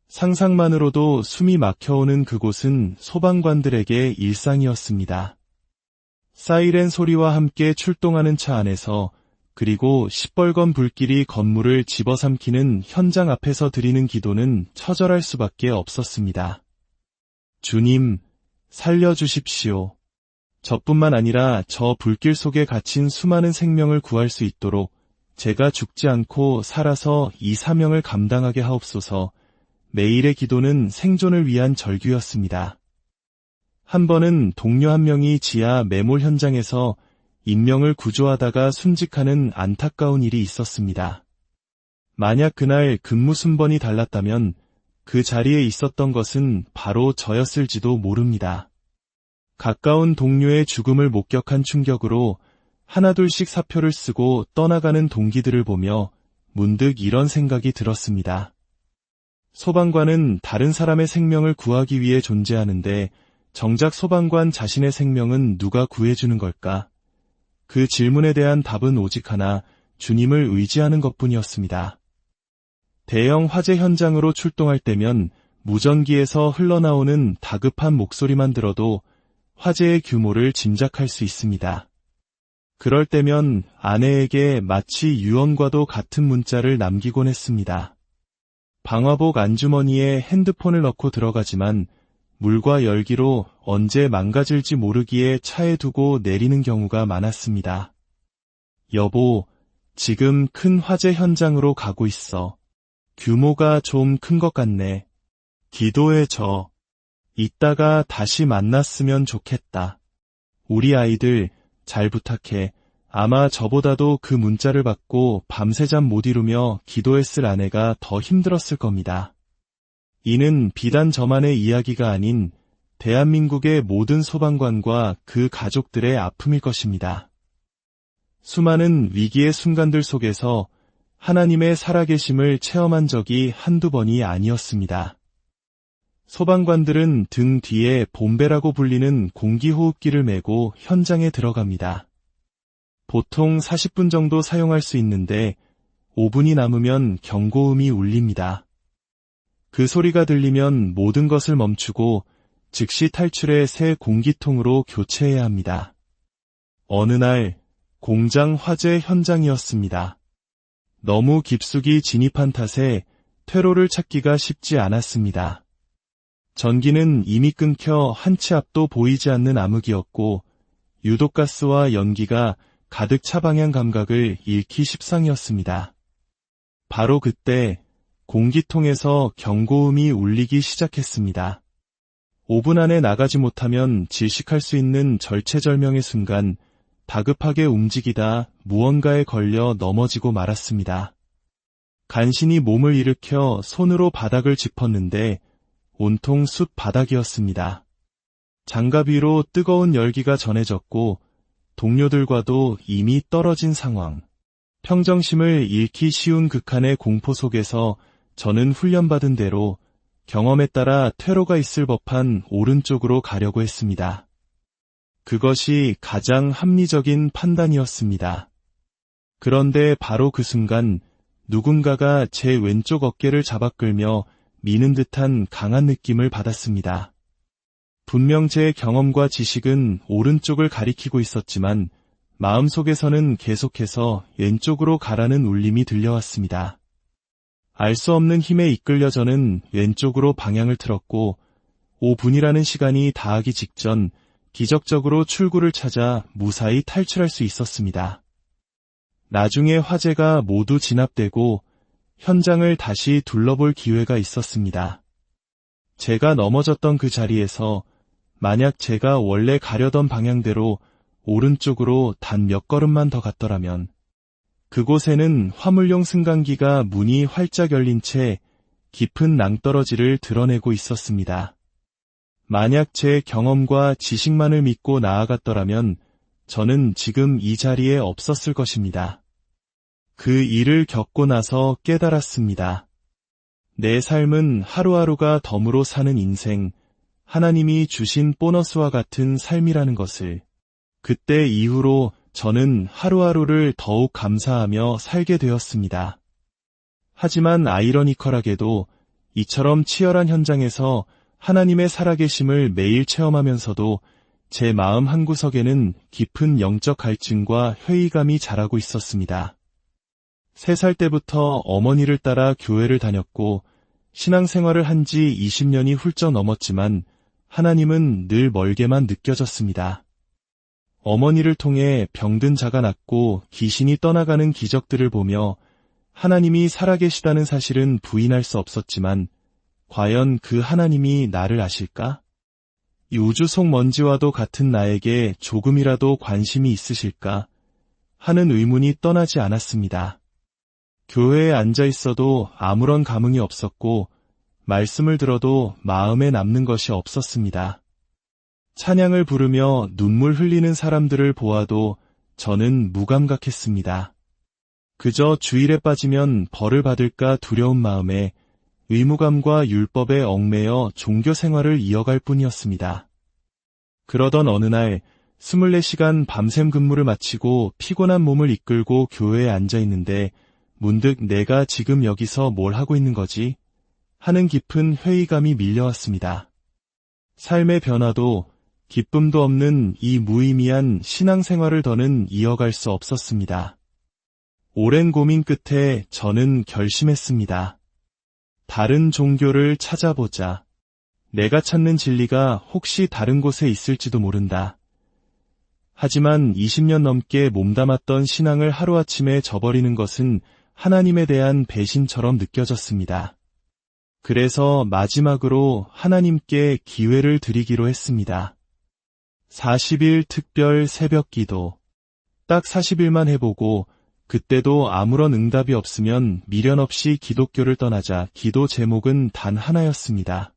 상상만으로도 숨이 막혀오는 그곳은 소방관들에게 일상이었습니다. 사이렌 소리와 함께 출동하는 차 안에서 그리고 시뻘건 불길이 건물을 집어삼키는 현장 앞에서 드리는 기도는 처절할 수밖에 없었습니다. 주님, 살려주십시오. 저뿐만 아니라 저 불길 속에 갇힌 수많은 생명을 구할 수 있도록 제가 죽지 않고 살아서 이 사명을 감당하게 하옵소서. 매일의 기도는 생존을 위한 절규였습니다. 한 번은 동료 한 명이 지하 매몰 현장에서 인명을 구조하다가 순직하는 안타까운 일이 있었습니다. 만약 그날 근무 순번이 달랐다면 그 자리에 있었던 것은 바로 저였을지도 모릅니다. 가까운 동료의 죽음을 목격한 충격으로 하나둘씩 사표를 쓰고 떠나가는 동기들을 보며 문득 이런 생각이 들었습니다. 소방관은 다른 사람의 생명을 구하기 위해 존재하는데 정작 소방관 자신의 생명은 누가 구해주는 걸까? 그 질문에 대한 답은 오직 하나, 주님을 의지하는 것뿐이었습니다. 대형 화재 현장으로 출동할 때면 무전기에서 흘러나오는 다급한 목소리만 들어도 화재의 규모를 짐작할 수 있습니다. 그럴 때면 아내에게 마치 유언과도 같은 문자를 남기곤 했습니다. 방화복 안주머니에 핸드폰을 넣고 들어가지만 물과 열기로 언제 망가질지 모르기에 차에 두고 내리는 경우가 많았습니다. 여보, 지금 큰 화재 현장으로 가고 있어. 규모가 좀 큰 것 같네. 기도해줘. 이따가 다시 만났으면 좋겠다. 우리 아이들 잘 부탁해. 아마 저보다도 그 문자를 받고 밤새 잠 못 이루며 기도했을 아내가 더 힘들었을 겁니다. 이는 비단 저만의 이야기가 아닌 대한민국의 모든 소방관과 그 가족들의 아픔일 것입니다. 수많은 위기의 순간들 속에서 하나님의 살아계심을 체험한 적이 한두 번이 아니었습니다. 소방관들은 등 뒤에 봄배라고 불리는 공기호흡기를 메고 현장에 들어갑니다. 보통 40분 정도 사용할 수 있는데 5분이 남으면 경고음이 울립니다. 그 소리가 들리면 모든 것을 멈추고 즉시 탈출해 새 공기통으로 교체해야 합니다. 어느 날 공장 화재 현장이었습니다. 너무 깊숙이 진입한 탓에 퇴로를 찾기가 쉽지 않았습니다. 전기는 이미 끊겨 한 치 앞도 보이지 않는 암흑이었고 유독가스와 연기가 가득 차 방향 감각을 잃기 십상이었습니다. 바로 그때 공기통에서 경고음이 울리기 시작했습니다. 5분 안에 나가지 못하면 질식할 수 있는 절체절명의 순간 다급하게 움직이다 무언가에 걸려 넘어지고 말았습니다. 간신히 몸을 일으켜 손으로 바닥을 짚었는데 온통 숯 바닥이었습니다. 장갑 위로 뜨거운 열기가 전해졌고 동료들과도 이미 떨어진 상황. 평정심을 잃기 쉬운 극한의 공포 속에서 저는 훈련받은 대로 경험에 따라 퇴로가 있을 법한 오른쪽으로 가려고 했습니다. 그것이 가장 합리적인 판단이었습니다. 그런데 바로 그 순간 누군가가 제 왼쪽 어깨를 잡아 끌며 미는 듯한 강한 느낌을 받았습니다. 분명 제 경험과 지식은 오른쪽을 가리키고 있었지만 마음속에서는 계속해서 왼쪽으로 가라는 울림이 들려왔습니다. 알 수 없는 힘에 이끌려 저는 왼쪽으로 방향을 틀었고 5분이라는 시간이 다하기 직전 기적적으로 출구를 찾아 무사히 탈출할 수 있었습니다. 나중에 화재가 모두 진압되고 현장을 다시 둘러볼 기회가 있었습니다. 제가 넘어졌던 그 자리에서 만약 제가 원래 가려던 방향대로 오른쪽으로 단 몇 걸음만 더 갔더라면 그곳에는 화물용 승강기가 문이 활짝 열린 채 깊은 낭떠러지를 드러내고 있었습니다. 만약 제 경험과 지식만을 믿고 나아갔더라면 저는 지금 이 자리에 없었을 것입니다. 그 일을 겪고 나서 깨달았습니다. 내 삶은 하루하루가 덤으로 사는 인생, 하나님이 주신 보너스와 같은 삶이라는 것을. 그때 이후로 저는 하루하루를 더욱 감사하며 살게 되었습니다. 하지만 아이러니컬하게도 이처럼 치열한 현장에서 하나님의 살아계심을 매일 체험하면서도 제 마음 한구석에는 깊은 영적 갈증과 회의감이 자라고 있었습니다. 3살 때부터 어머니를 따라 교회를 다녔고 신앙생활을 한 지 20년이 훌쩍 넘었지만 하나님은 늘 멀게만 느껴졌습니다. 어머니를 통해 병든 자가 낫고 귀신이 떠나가는 기적들을 보며 하나님이 살아계시다는 사실은 부인할 수 없었지만 과연 그 하나님이 나를 아실까? 이 우주 속 먼지와도 같은 나에게 조금이라도 관심이 있으실까? 하는 의문이 떠나지 않았습니다. 교회에 앉아 있어도 아무런 감흥이 없었고 말씀을 들어도 마음에 남는 것이 없었습니다. 찬양을 부르며 눈물 흘리는 사람들을 보아도 저는 무감각했습니다. 그저 주일에 빠지면 벌을 받을까 두려운 마음에 의무감과 율법에 얽매여 종교 생활을 이어갈 뿐이었습니다. 그러던 어느 날 24시간 밤샘 근무를 마치고 피곤한 몸을 이끌고 교회에 앉아 있는데 문득 내가 지금 여기서 뭘 하고 있는 거지? 하는 깊은 회의감이 밀려왔습니다. 삶의 변화도 기쁨도 없는 이 무의미한 신앙생활을 더는 이어갈 수 없었습니다. 오랜 고민 끝에 저는 결심했습니다. 다른 종교를 찾아보자. 내가 찾는 진리가 혹시 다른 곳에 있을지도 모른다. 하지만 20년 넘게 몸담았던 신앙을 하루아침에 저버리는 것은 하나님에 대한 배신처럼 느껴졌습니다. 그래서 마지막으로 하나님께 기회를 드리기로 했습니다. 40일 특별 새벽 기도. 딱 40일만 해보고 그때도 아무런 응답이 없으면 미련 없이 기독교를 떠나자. 기도 제목은 단 하나였습니다.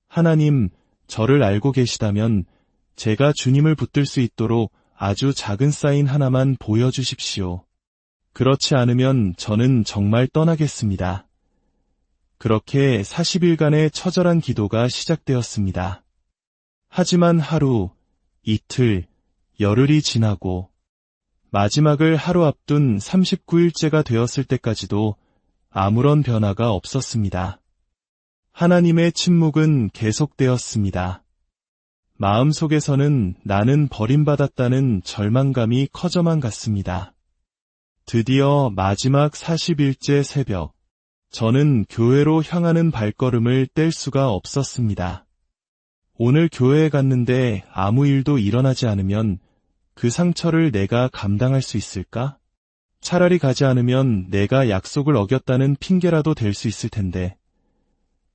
하나님, 저를 알고 계시다면 제가 주님을 붙들 수 있도록 아주 작은 사인 하나만 보여주십시오. 그렇지 않으면 저는 정말 떠나겠습니다. 그렇게 40일간의 처절한 기도가 시작되었습니다. 하지만 하루, 이틀, 열흘이 지나고 마지막을 하루 앞둔 39일째가 되었을 때까지도 아무런 변화가 없었습니다. 하나님의 침묵은 계속되었습니다. 마음속에서는 나는 버림받았다는 절망감이 커져만 갔습니다. 드디어 마지막 40일째 새벽, 저는 교회로 향하는 발걸음을 뗄 수가 없었습니다. 오늘 교회에 갔는데 아무 일도 일어나지 않으면 그 상처를 내가 감당할 수 있을까? 차라리 가지 않으면 내가 약속을 어겼다는 핑계라도 될 수 있을 텐데.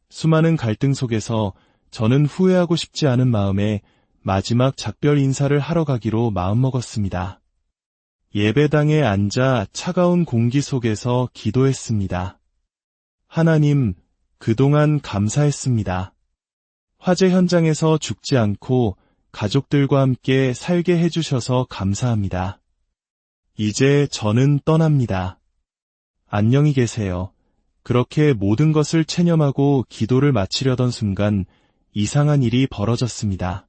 수많은 갈등 속에서 저는 후회하고 싶지 않은 마음에 마지막 작별 인사를 하러 가기로 마음먹었습니다. 예배당에 앉아 차가운 공기 속에서 기도했습니다. 하나님, 그동안 감사했습니다. 화재 현장에서 죽지 않고 가족들과 함께 살게 해주셔서 감사합니다. 이제 저는 떠납니다. 안녕히 계세요. 그렇게 모든 것을 체념하고 기도를 마치려던 순간 이상한 일이 벌어졌습니다.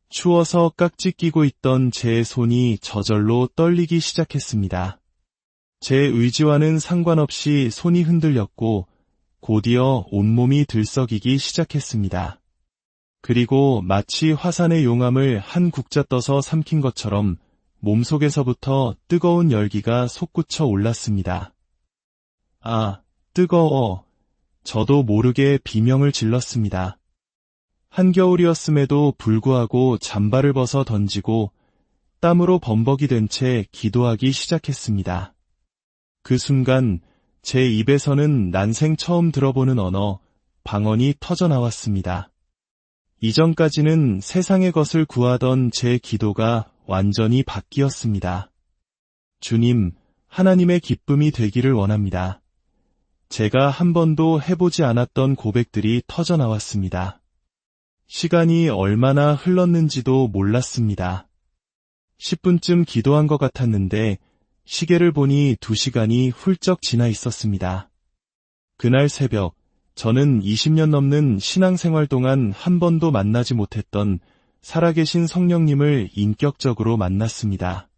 추워서 깍지 끼고 있던 제 손이 저절로 떨리기 시작했습니다. 제 의지와는 상관없이 손이 흔들렸고 곧이어 온몸이 들썩이기 시작했습니다. 그리고 마치 화산의 용암을 한 국자 떠서 삼킨 것처럼 몸속에서부터 뜨거운 열기가 솟구쳐 올랐습니다. 아, 뜨거워. 저도 모르게 비명을 질렀습니다. 한겨울이었음에도 불구하고 잠바를 벗어 던지고 땀으로 범벅이 된 채 기도하기 시작했습니다. 그 순간 제 입에서는 난생 처음 들어보는 언어, 방언이 터져나왔습니다. 이전까지는 세상의 것을 구하던 제 기도가 완전히 바뀌었습니다. 주님, 하나님의 기쁨이 되기를 원합니다. 제가 한 번도 해보지 않았던 고백들이 터져나왔습니다. 시간이 얼마나 흘렀는지도 몰랐습니다. 10분쯤 기도한 것 같았는데 시계를 보니 2시간이 훌쩍 지나 있었습니다. 그날 새벽, 저는 20년 넘는 신앙생활 동안 한 번도 만나지 못했던 살아계신 성령님을 인격적으로 만났습니다.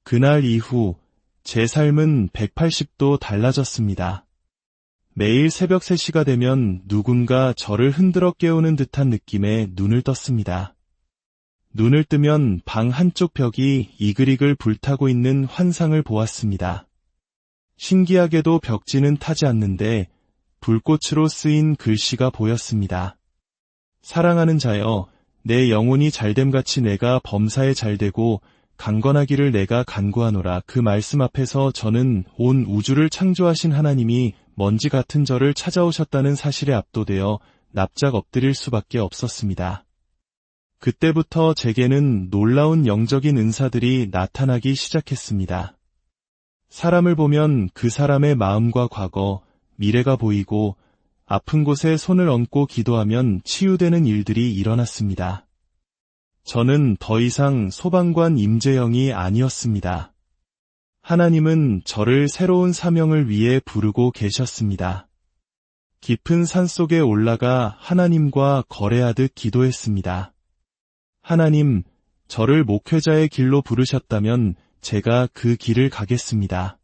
그날 이후 제 삶은 180도 달라졌습니다. 매일 새벽 3시가 되면 누군가 저를 흔들어 깨우는 듯한 느낌에 눈을 떴습니다. 눈을 뜨면 방 한쪽 벽이 이글이글 불타고 있는 환상을 보았습니다. 신기하게도 벽지는 타지 않는데 불꽃으로 쓰인 글씨가 보였습니다. 사랑하는 자여, 내 영혼이 잘됨같이 내가 범사에 잘되고 강건하기를 내가 간구하노라. 그 말씀 앞에서 저는 온 우주를 창조하신 하나님이 먼지 같은 저를 찾아오셨다는 사실에 압도되어 납작 엎드릴 수밖에 없었습니다. 그때부터 제게는 놀라운 영적인 은사들이 나타나기 시작했습니다. 사람을 보면 그 사람의 마음과 과거, 미래가 보이고 아픈 곳에 손을 얹고 기도하면 치유되는 일들이 일어났습니다. 저는 더 이상 소방관 임재영이 아니었습니다. 하나님은 저를 새로운 사명을 위해 부르고 계셨습니다. 깊은 산속에 올라가 하나님과 거래하듯 기도했습니다. 하나님, 저를 목회자의 길로 부르셨다면 제가 그 길을 가겠습니다.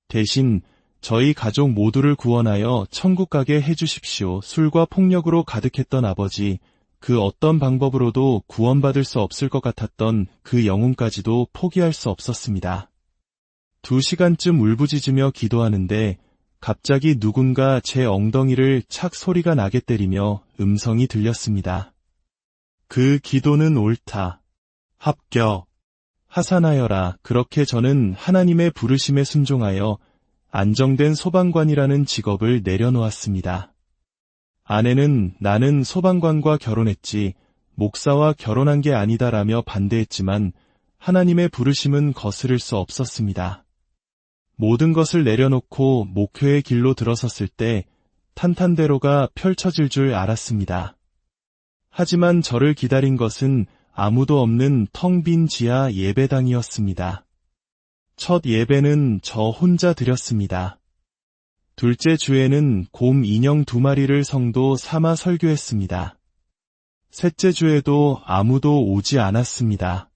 대신 저희 가족 모두를 구원하여 천국 가게 해주십시오. 술과 폭력으로 가득했던 아버지, 그 어떤 방법으로도 구원받을 수 없을 것 같았던 그 영혼까지도 포기할 수 없었습니다. 2시간쯤 울부짖으며 기도하는데 갑자기 누군가 제 엉덩이를 착 소리가 나게 때리며 음성이 들렸습니다. 그 기도는 옳다. 합격. 하산하여라. 그렇게 저는 하나님의 부르심에 순종하여 안정된 소방관이라는 직업을 내려놓았습니다. 아내는 나는 소방관과 결혼했지 목사와 결혼한 게 아니다라며 반대했지만 하나님의 부르심은 거스를 수 없었습니다. 모든 것을 내려놓고 목회의 길로 들어섰을 때 탄탄대로가 펼쳐질 줄 알았습니다. 하지만 저를 기다린 것은 아무도 없는 텅 빈 지하 예배당이었습니다. 첫 예배는 저 혼자 드렸습니다. 둘째 주에는 곰 인형 2마리를 성도 삼아 설교했습니다. 셋째 주에도 아무도 오지 않았습니다.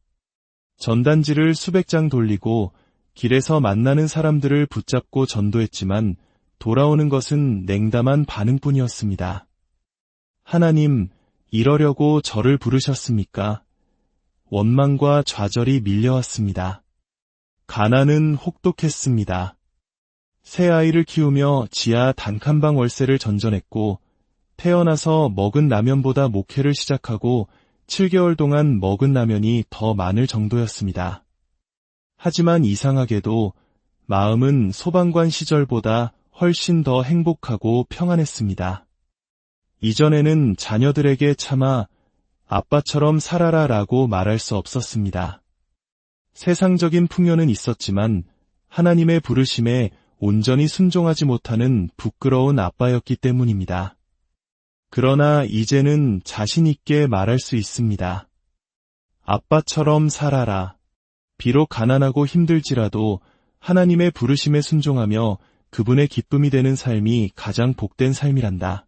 전단지를 수백 장 돌리고 길에서 만나는 사람들을 붙잡고 전도했지만 돌아오는 것은 냉담한 반응뿐이었습니다. 하나님, 이러려고 저를 부르셨습니까? 원망과 좌절이 밀려왔습니다. 가난은 혹독했습니다. 새 아이를 키우며 지하 단칸방 월세를 전전했고 태어나서 먹은 라면보다 목회를 시작하고 7개월 동안 먹은 라면이 더 많을 정도였습니다. 하지만 이상하게도 마음은 소방관 시절보다 훨씬 더 행복하고 평안했습니다. 이전에는 자녀들에게 차마 아빠처럼 살아라 라고 말할 수 없었습니다. 세상적인 풍요는 있었지만 하나님의 부르심에 온전히 순종하지 못하는 부끄러운 아빠였기 때문입니다. 그러나 이제는 자신 있게 말할 수 있습니다. 아빠처럼 살아라. 비록 가난하고 힘들지라도 하나님의 부르심에 순종하며 그분의 기쁨이 되는 삶이 가장 복된 삶이란다.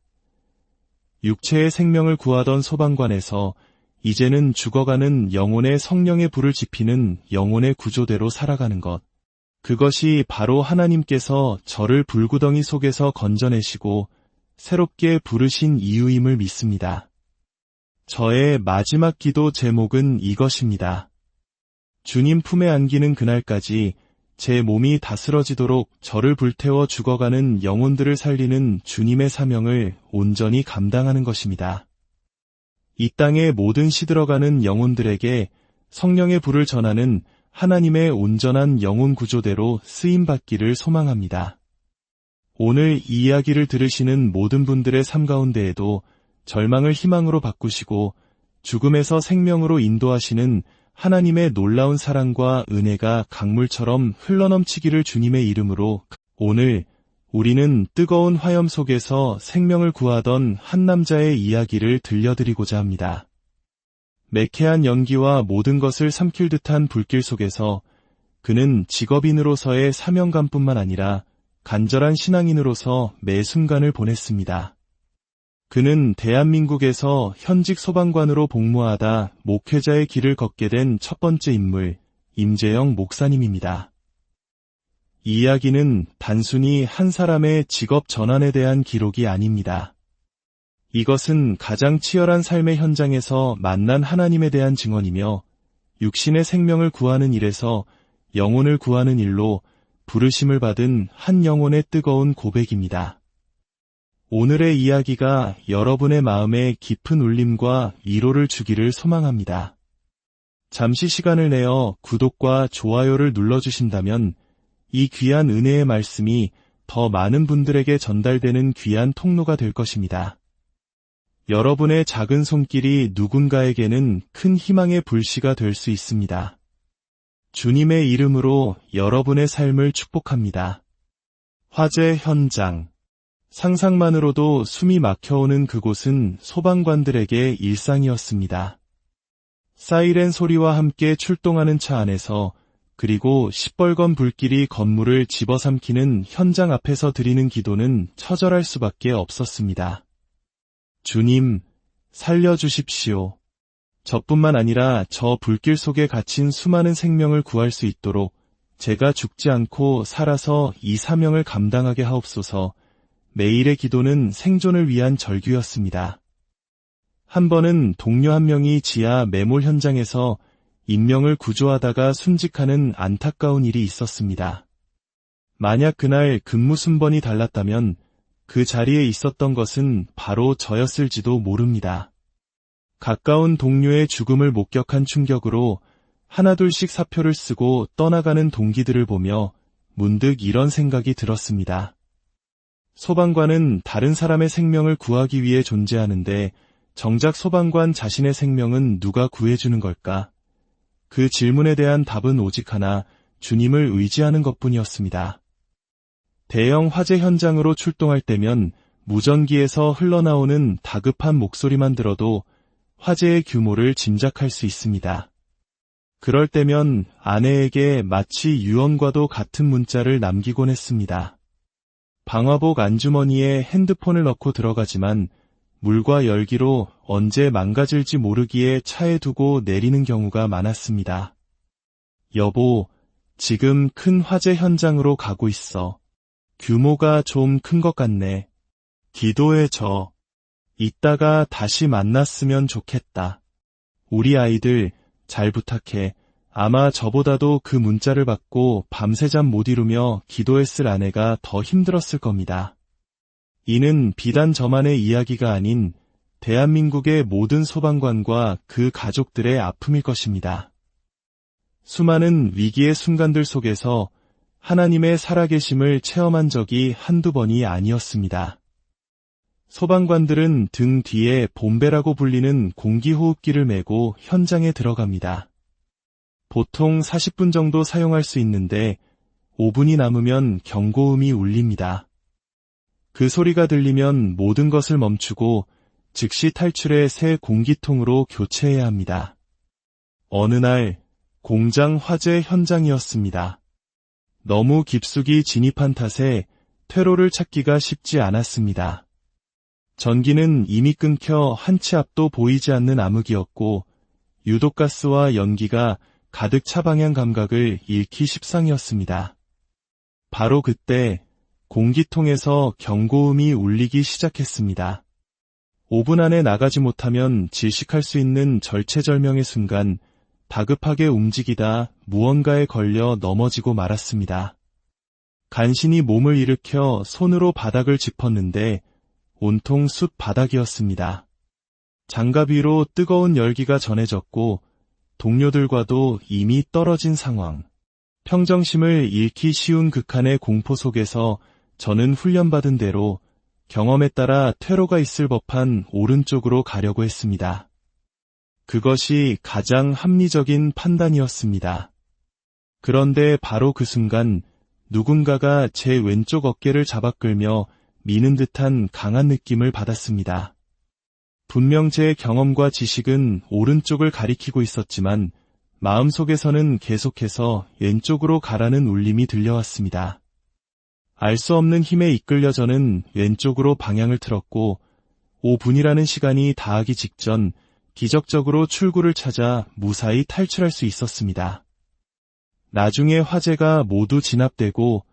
육체의 생명을 구하던 소방관에서 이제는 죽어가는 영혼의 성령의 불을 지피는 영혼의 구조대로 살아가는 것. 그것이 바로 하나님께서 저를 불구덩이 속에서 건져내시고 새롭게 부르신 이유임을 믿습니다. 저의 마지막 기도 제목은 이것입니다. 주님 품에 안기는 그날까지 제 몸이 다스러지도록 저를 불태워 죽어가는 영혼들을 살리는 주님의 사명을 온전히 감당하는 것입니다. 이 땅의 모든 시들어가는 영혼들에게 성령의 불을 전하는 하나님의 온전한 영혼 구조대로 쓰임받기를 소망합니다. 오늘 이 이야기를 들으시는 모든 분들의 삶 가운데에도 절망을 희망으로 바꾸시고 죽음에서 생명으로 인도하시는 하나님의 놀라운 사랑과 은혜가 강물처럼 흘러넘치기를 주님의 이름으로. 오늘 우리는 뜨거운 화염 속에서 생명을 구하던 한 남자의 이야기를 들려드리고자 합니다. 매캐한 연기와 모든 것을 삼킬 듯한 불길 속에서 그는 직업인으로서의 사명감뿐만 아니라 간절한 신앙인으로서 매 순간을 보냈습니다. 그는 대한민국에서 현직 소방관으로 복무하다 목회자의 길을 걷게 된 첫 번째 인물, 임재영 목사님입니다. 이 이야기는 단순히 한 사람의 직업 전환에 대한 기록이 아닙니다. 이것은 가장 치열한 삶의 현장에서 만난 하나님에 대한 증언이며 육신의 생명을 구하는 일에서 영혼을 구하는 일로 부르심을 받은 한 영혼의 뜨거운 고백입니다. 오늘의 이야기가 여러분의 마음에 깊은 울림과 위로를 주기를 소망합니다. 잠시 시간을 내어 구독과 좋아요를 눌러주신다면 이 귀한 은혜의 말씀이 더 많은 분들에게 전달되는 귀한 통로가 될 것입니다. 여러분의 작은 손길이 누군가에게는 큰 희망의 불씨가 될 수 있습니다. 주님의 이름으로 여러분의 삶을 축복합니다. 화재 현장. 상상만으로도 숨이 막혀오는 그곳은 소방관들에게 일상이었습니다. 사이렌 소리와 함께 출동하는 차 안에서 그리고 시뻘건 불길이 건물을 집어삼키는 현장 앞에서 드리는 기도는 처절할 수밖에 없었습니다. 주님, 살려주십시오. 저뿐만 아니라 저 불길 속에 갇힌 수많은 생명을 구할 수 있도록 제가 죽지 않고 살아서 이 사명을 감당하게 하옵소서. 매일의 기도는 생존을 위한 절규였습니다. 한 번은 동료 한 명이 지하 매몰 현장에서 인명을 구조하다가 순직하는 안타까운 일이 있었습니다. 만약 그날 근무 순번이 달랐다면 그 자리에 있었던 것은 바로 저였을지도 모릅니다. 가까운 동료의 죽음을 목격한 충격으로 하나둘씩 사표를 쓰고 떠나가는 동기들을 보며 문득 이런 생각이 들었습니다. 소방관은 다른 사람의 생명을 구하기 위해 존재하는데 정작 소방관 자신의 생명은 누가 구해주는 걸까? 그 질문에 대한 답은 오직 하나, 주님을 의지하는 것뿐이었습니다. 대형 화재 현장으로 출동할 때면 무전기에서 흘러나오는 다급한 목소리만 들어도 화재의 규모를 짐작할 수 있습니다. 그럴 때면 아내에게 마치 유언과도 같은 문자를 남기곤 했습니다. 방화복 안주머니에 핸드폰을 넣고 들어가지만 물과 열기로 언제 망가질지 모르기에 차에 두고 내리는 경우가 많았습니다. 여보, 지금 큰 화재 현장으로 가고 있어. 규모가 좀 큰 것 같네. 기도해줘. 이따가 다시 만났으면 좋겠다. 우리 아이들 잘 부탁해. 아마 저보다도 그 문자를 받고 밤새 잠 못 이루며 기도했을 아내가 더 힘들었을 겁니다. 이는 비단 저만의 이야기가 아닌 대한민국의 모든 소방관과 그 가족들의 아픔일 것입니다. 수많은 위기의 순간들 속에서 하나님의 살아계심을 체험한 적이 한두 번이 아니었습니다. 소방관들은 등 뒤에 봄배라고 불리는 공기호흡기를 메고 현장에 들어갑니다. 보통 40분 정도 사용할 수 있는데 5분이 남으면 경고음이 울립니다. 그 소리가 들리면 모든 것을 멈추고 즉시 탈출해 새 공기통으로 교체해야 합니다. 어느 날 공장 화재 현장이었습니다. 너무 깊숙이 진입한 탓에 퇴로를 찾기가 쉽지 않았습니다. 전기는 이미 끊겨 한 치 앞도 보이지 않는 암흑이었고 유독가스와 연기가 가득 차 방향 감각을 잃기 십상이었습니다. 바로 그때 공기통에서 경고음이 울리기 시작했습니다. 5분 안에 나가지 못하면 질식할 수 있는 절체절명의 순간 다급하게 움직이다 무언가에 걸려 넘어지고 말았습니다. 간신히 몸을 일으켜 손으로 바닥을 짚었는데 온통 숯 바닥이었습니다. 장갑 위로 뜨거운 열기가 전해졌고 동료들과도 이미 떨어진 상황. 평정심을 잃기 쉬운 극한의 공포 속에서 저는 훈련받은 대로 경험에 따라 퇴로가 있을 법한 오른쪽으로 가려고 했습니다. 그것이 가장 합리적인 판단이었습니다. 그런데 바로 그 순간 누군가가 제 왼쪽 어깨를 잡아 끌며 미는 듯한 강한 느낌을 받았습니다. 분명 제 경험과 지식은 오른쪽을 가리키고 있었지만 마음속에서는 계속해서 왼쪽으로 가라는 울림이 들려왔습니다. 알 수 없는 힘에 이끌려 저는 왼쪽으로 방향을 틀었고 5분이라는 시간이 다하기 직전 기적적으로 출구를 찾아 무사히 탈출할 수 있었습니다. 나중에 화재가 모두 진압되고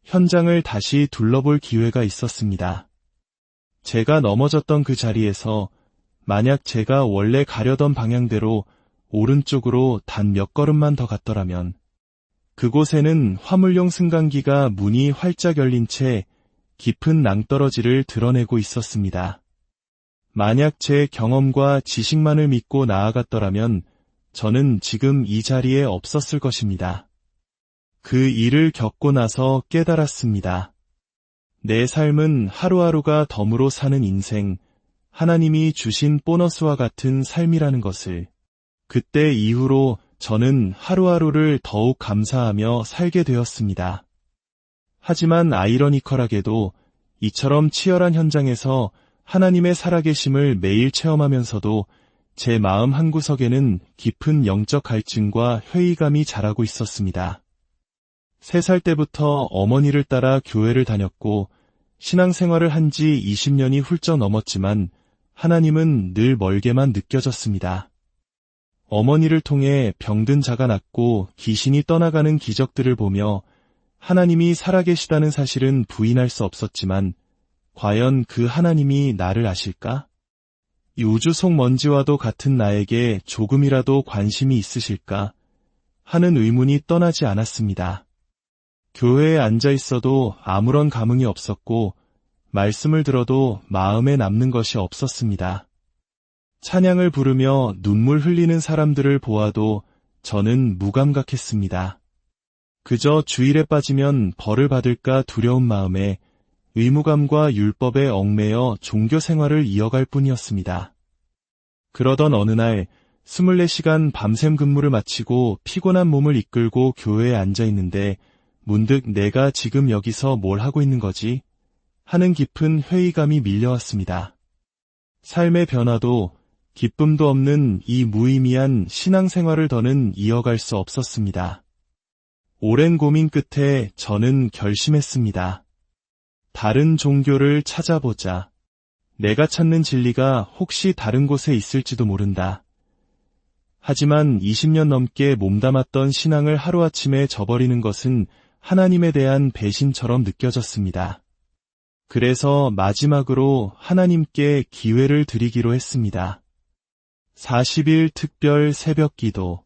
현장을 다시 둘러볼 기회가 있었습니다. 제가 넘어졌던 그 자리에서 만약 제가 원래 가려던 방향대로 오른쪽으로 단 몇 걸음만 더 갔더라면 그곳에는 화물용 승강기가 문이 활짝 열린 채 깊은 낭떠러지를 드러내고 있었습니다. 만약 제 경험과 지식만을 믿고 나아갔더라면 저는 지금 이 자리에 없었을 것입니다. 그 일을 겪고 나서 깨달았습니다. 내 삶은 하루하루가 덤으로 사는 인생, 하나님이 주신 보너스와 같은 삶이라는 것을. 그때 이후로 저는 하루하루를 더욱 감사하며 살게 되었습니다. 하지만 아이러니컬하게도 이처럼 치열한 현장에서 하나님의 살아계심을 매일 체험하면서도 제 마음 한구석에는 깊은 영적 갈증과 회의감이 자라고 있었습니다. 3살 때부터 어머니를 따라 교회를 다녔고 신앙생활을 한 지 20년이 훌쩍 넘었지만 하나님은 늘 멀게만 느껴졌습니다. 어머니를 통해 병든 자가 낫고 귀신이 떠나가는 기적들을 보며 하나님이 살아계시다는 사실은 부인할 수 없었지만 과연 그 하나님이 나를 아실까? 이 우주 속 먼지와도 같은 나에게 조금이라도 관심이 있으실까? 하는 의문이 떠나지 않았습니다. 교회에 앉아 있어도 아무런 감흥이 없었고 말씀을 들어도 마음에 남는 것이 없었습니다. 찬양을 부르며 눈물 흘리는 사람들을 보아도 저는 무감각했습니다. 그저 주일에 빠지면 벌을 받을까 두려운 마음에 의무감과 율법에 얽매여 종교 생활을 이어갈 뿐이었습니다. 그러던 어느 날 24시간 밤샘 근무를 마치고 피곤한 몸을 이끌고 교회에 앉아 있는데 문득 내가 지금 여기서 뭘 하고 있는 거지? 하는 깊은 회의감이 밀려왔습니다. 삶의 변화도 기쁨도 없는 이 무의미한 신앙생활을 더는 이어갈 수 없었습니다. 오랜 고민 끝에 저는 결심했습니다. 다른 종교를 찾아보자. 내가 찾는 진리가 혹시 다른 곳에 있을지도 모른다. 하지만 20년 넘게 몸담았던 신앙을 하루아침에 저버리는 것은 하나님에 대한 배신처럼 느껴졌습니다. 그래서 마지막으로 하나님께 기회를 드리기로 했습니다. 40일 특별 새벽 기도.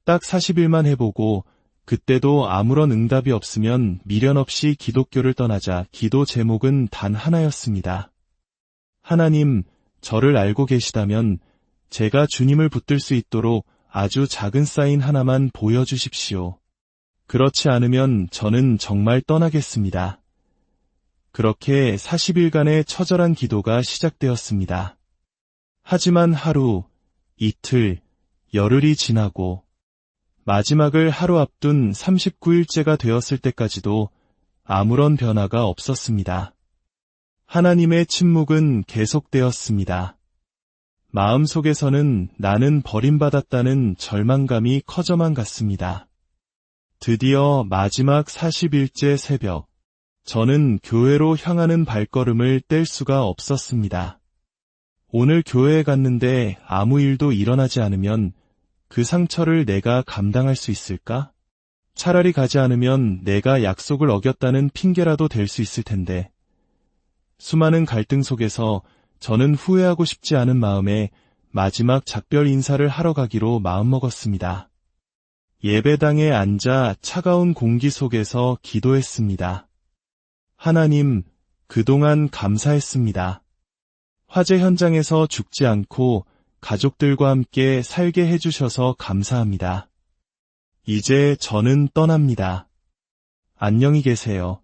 딱 40일만 해보고 그때도 아무런 응답이 없으면 미련 없이 기독교를 떠나자. 기도 제목은 단 하나였습니다. 하나님, 저를 알고 계시다면 제가 주님을 붙들 수 있도록 아주 작은 사인 하나만 보여주십시오. 그렇지 않으면 저는 정말 떠나겠습니다. 그렇게 40일간의 처절한 기도가 시작되었습니다. 하지만 하루, 이틀, 열흘이 지나고 마지막을 하루 앞둔 39일째가 되었을 때까지도 아무런 변화가 없었습니다. 하나님의 침묵은 계속되었습니다. 마음속에서는 나는 버림받았다는 절망감이 커져만 갔습니다. 드디어 마지막 40일째 새벽, 저는 교회로 향하는 발걸음을 뗄 수가 없었습니다. 오늘 교회에 갔는데 아무 일도 일어나지 않으면 그 상처를 내가 감당할 수 있을까? 차라리 가지 않으면 내가 약속을 어겼다는 핑계라도 될 수 있을 텐데. 수많은 갈등 속에서 저는 후회하고 싶지 않은 마음에 마지막 작별 인사를 하러 가기로 마음먹었습니다. 예배당에 앉아 차가운 공기 속에서 기도했습니다. 하나님, 그동안 감사했습니다. 화재 현장에서 죽지 않고 가족들과 함께 살게 해주셔서 감사합니다. 이제 저는 떠납니다. 안녕히 계세요.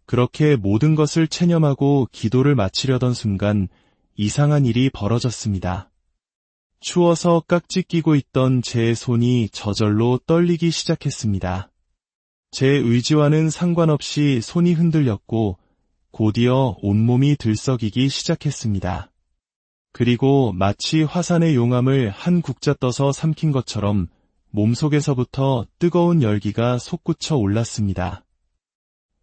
그렇게 모든 것을 체념하고 기도를 마치려던 순간 이상한 일이 벌어졌습니다. 추워서 깍지 끼고 있던 제 손이 저절로 떨리기 시작했습니다. 제 의지와는 상관없이 손이 흔들렸고 곧이어 온몸이 들썩이기 시작했습니다. 그리고 마치 화산의 용암을 한 국자 떠서 삼킨 것처럼 몸속에서부터 뜨거운 열기가 솟구쳐 올랐습니다.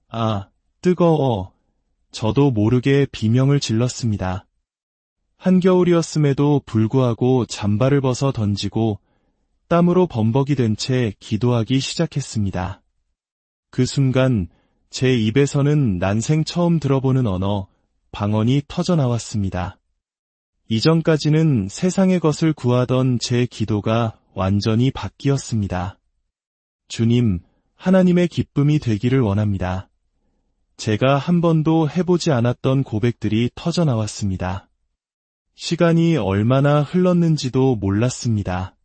아, 뜨거워. 저도 모르게 비명을 질렀습니다. 한겨울이었음에도 불구하고 잠바를 벗어 던지고 땀으로 범벅이 된 채 기도하기 시작했습니다. 그 순간 제 입에서는 난생 처음 들어보는 언어, 방언이 터져나왔습니다. 이전까지는 세상의 것을 구하던 제 기도가 완전히 바뀌었습니다. 주님, 하나님의 기쁨이 되기를 원합니다. 제가 한 번도 해보지 않았던 고백들이 터져나왔습니다. 시간이 얼마나 흘렀는지도 몰랐습니다.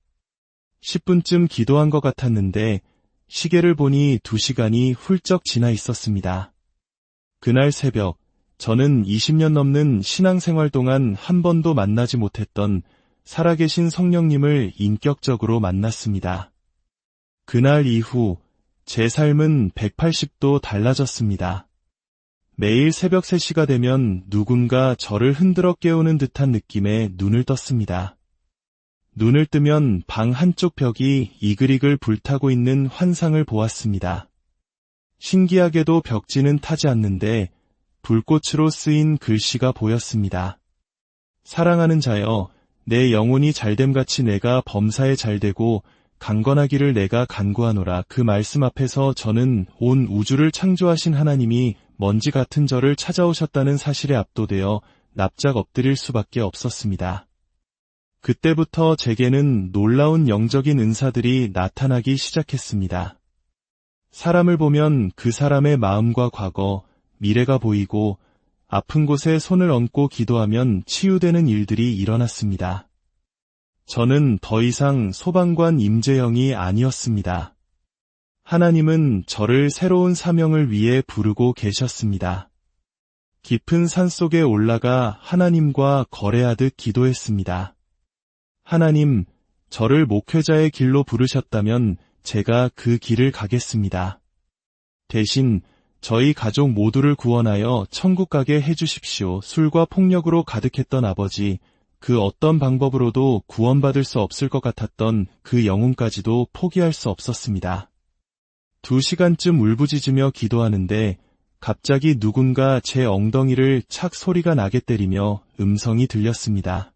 10분쯤 기도한 것 같았는데 시계를 보니 2시간이 훌쩍 지나 있었습니다. 그날 새벽, 저는 20년 넘는 신앙생활 동안 한 번도 만나지 못했던 살아계신 성령님을 인격적으로 만났습니다. 그날 이후 제 삶은 180도 달라졌습니다. 매일 새벽 3시가 되면 누군가 저를 흔들어 깨우는 듯한 느낌에 눈을 떴습니다. 눈을 뜨면 방 한쪽 벽이 이글이글 불타고 있는 환상을 보았습니다. 신기하게도 벽지는 타지 않는데 불꽃으로 쓰인 글씨가 보였습니다. 사랑하는 자여, 내 영혼이 잘됨같이 내가 범사에 잘되고 강건하기를 내가 간구하노라. 그 말씀 앞에서 저는 온 우주를 창조하신 하나님이 먼지 같은 저를 찾아오셨다는 사실에 압도되어 납작 엎드릴 수밖에 없었습니다. 그때부터 제게는 놀라운 영적인 은사들이 나타나기 시작했습니다. 사람을 보면 그 사람의 마음과 과거, 미래가 보이고 아픈 곳에 손을 얹고 기도하면 치유되는 일들이 일어났습니다. 저는 더 이상 소방관 임재영이 아니었습니다. 하나님은 저를 새로운 사명을 위해 부르고 계셨습니다. 깊은 산속에 올라가 하나님과 거래하듯 기도했습니다. 하나님, 저를 목회자의 길로 부르셨다면 제가 그 길을 가겠습니다. 대신 저희 가족 모두를 구원하여 천국 가게 해주십시오. 술과 폭력으로 가득했던 아버지, 그 어떤 방법으로도 구원받을 수 없을 것 같았던 그 영혼까지도 포기할 수 없었습니다. 2시간쯤 울부짖으며 기도하는데 갑자기 누군가 제 엉덩이를 착 소리가 나게 때리며 음성이 들렸습니다.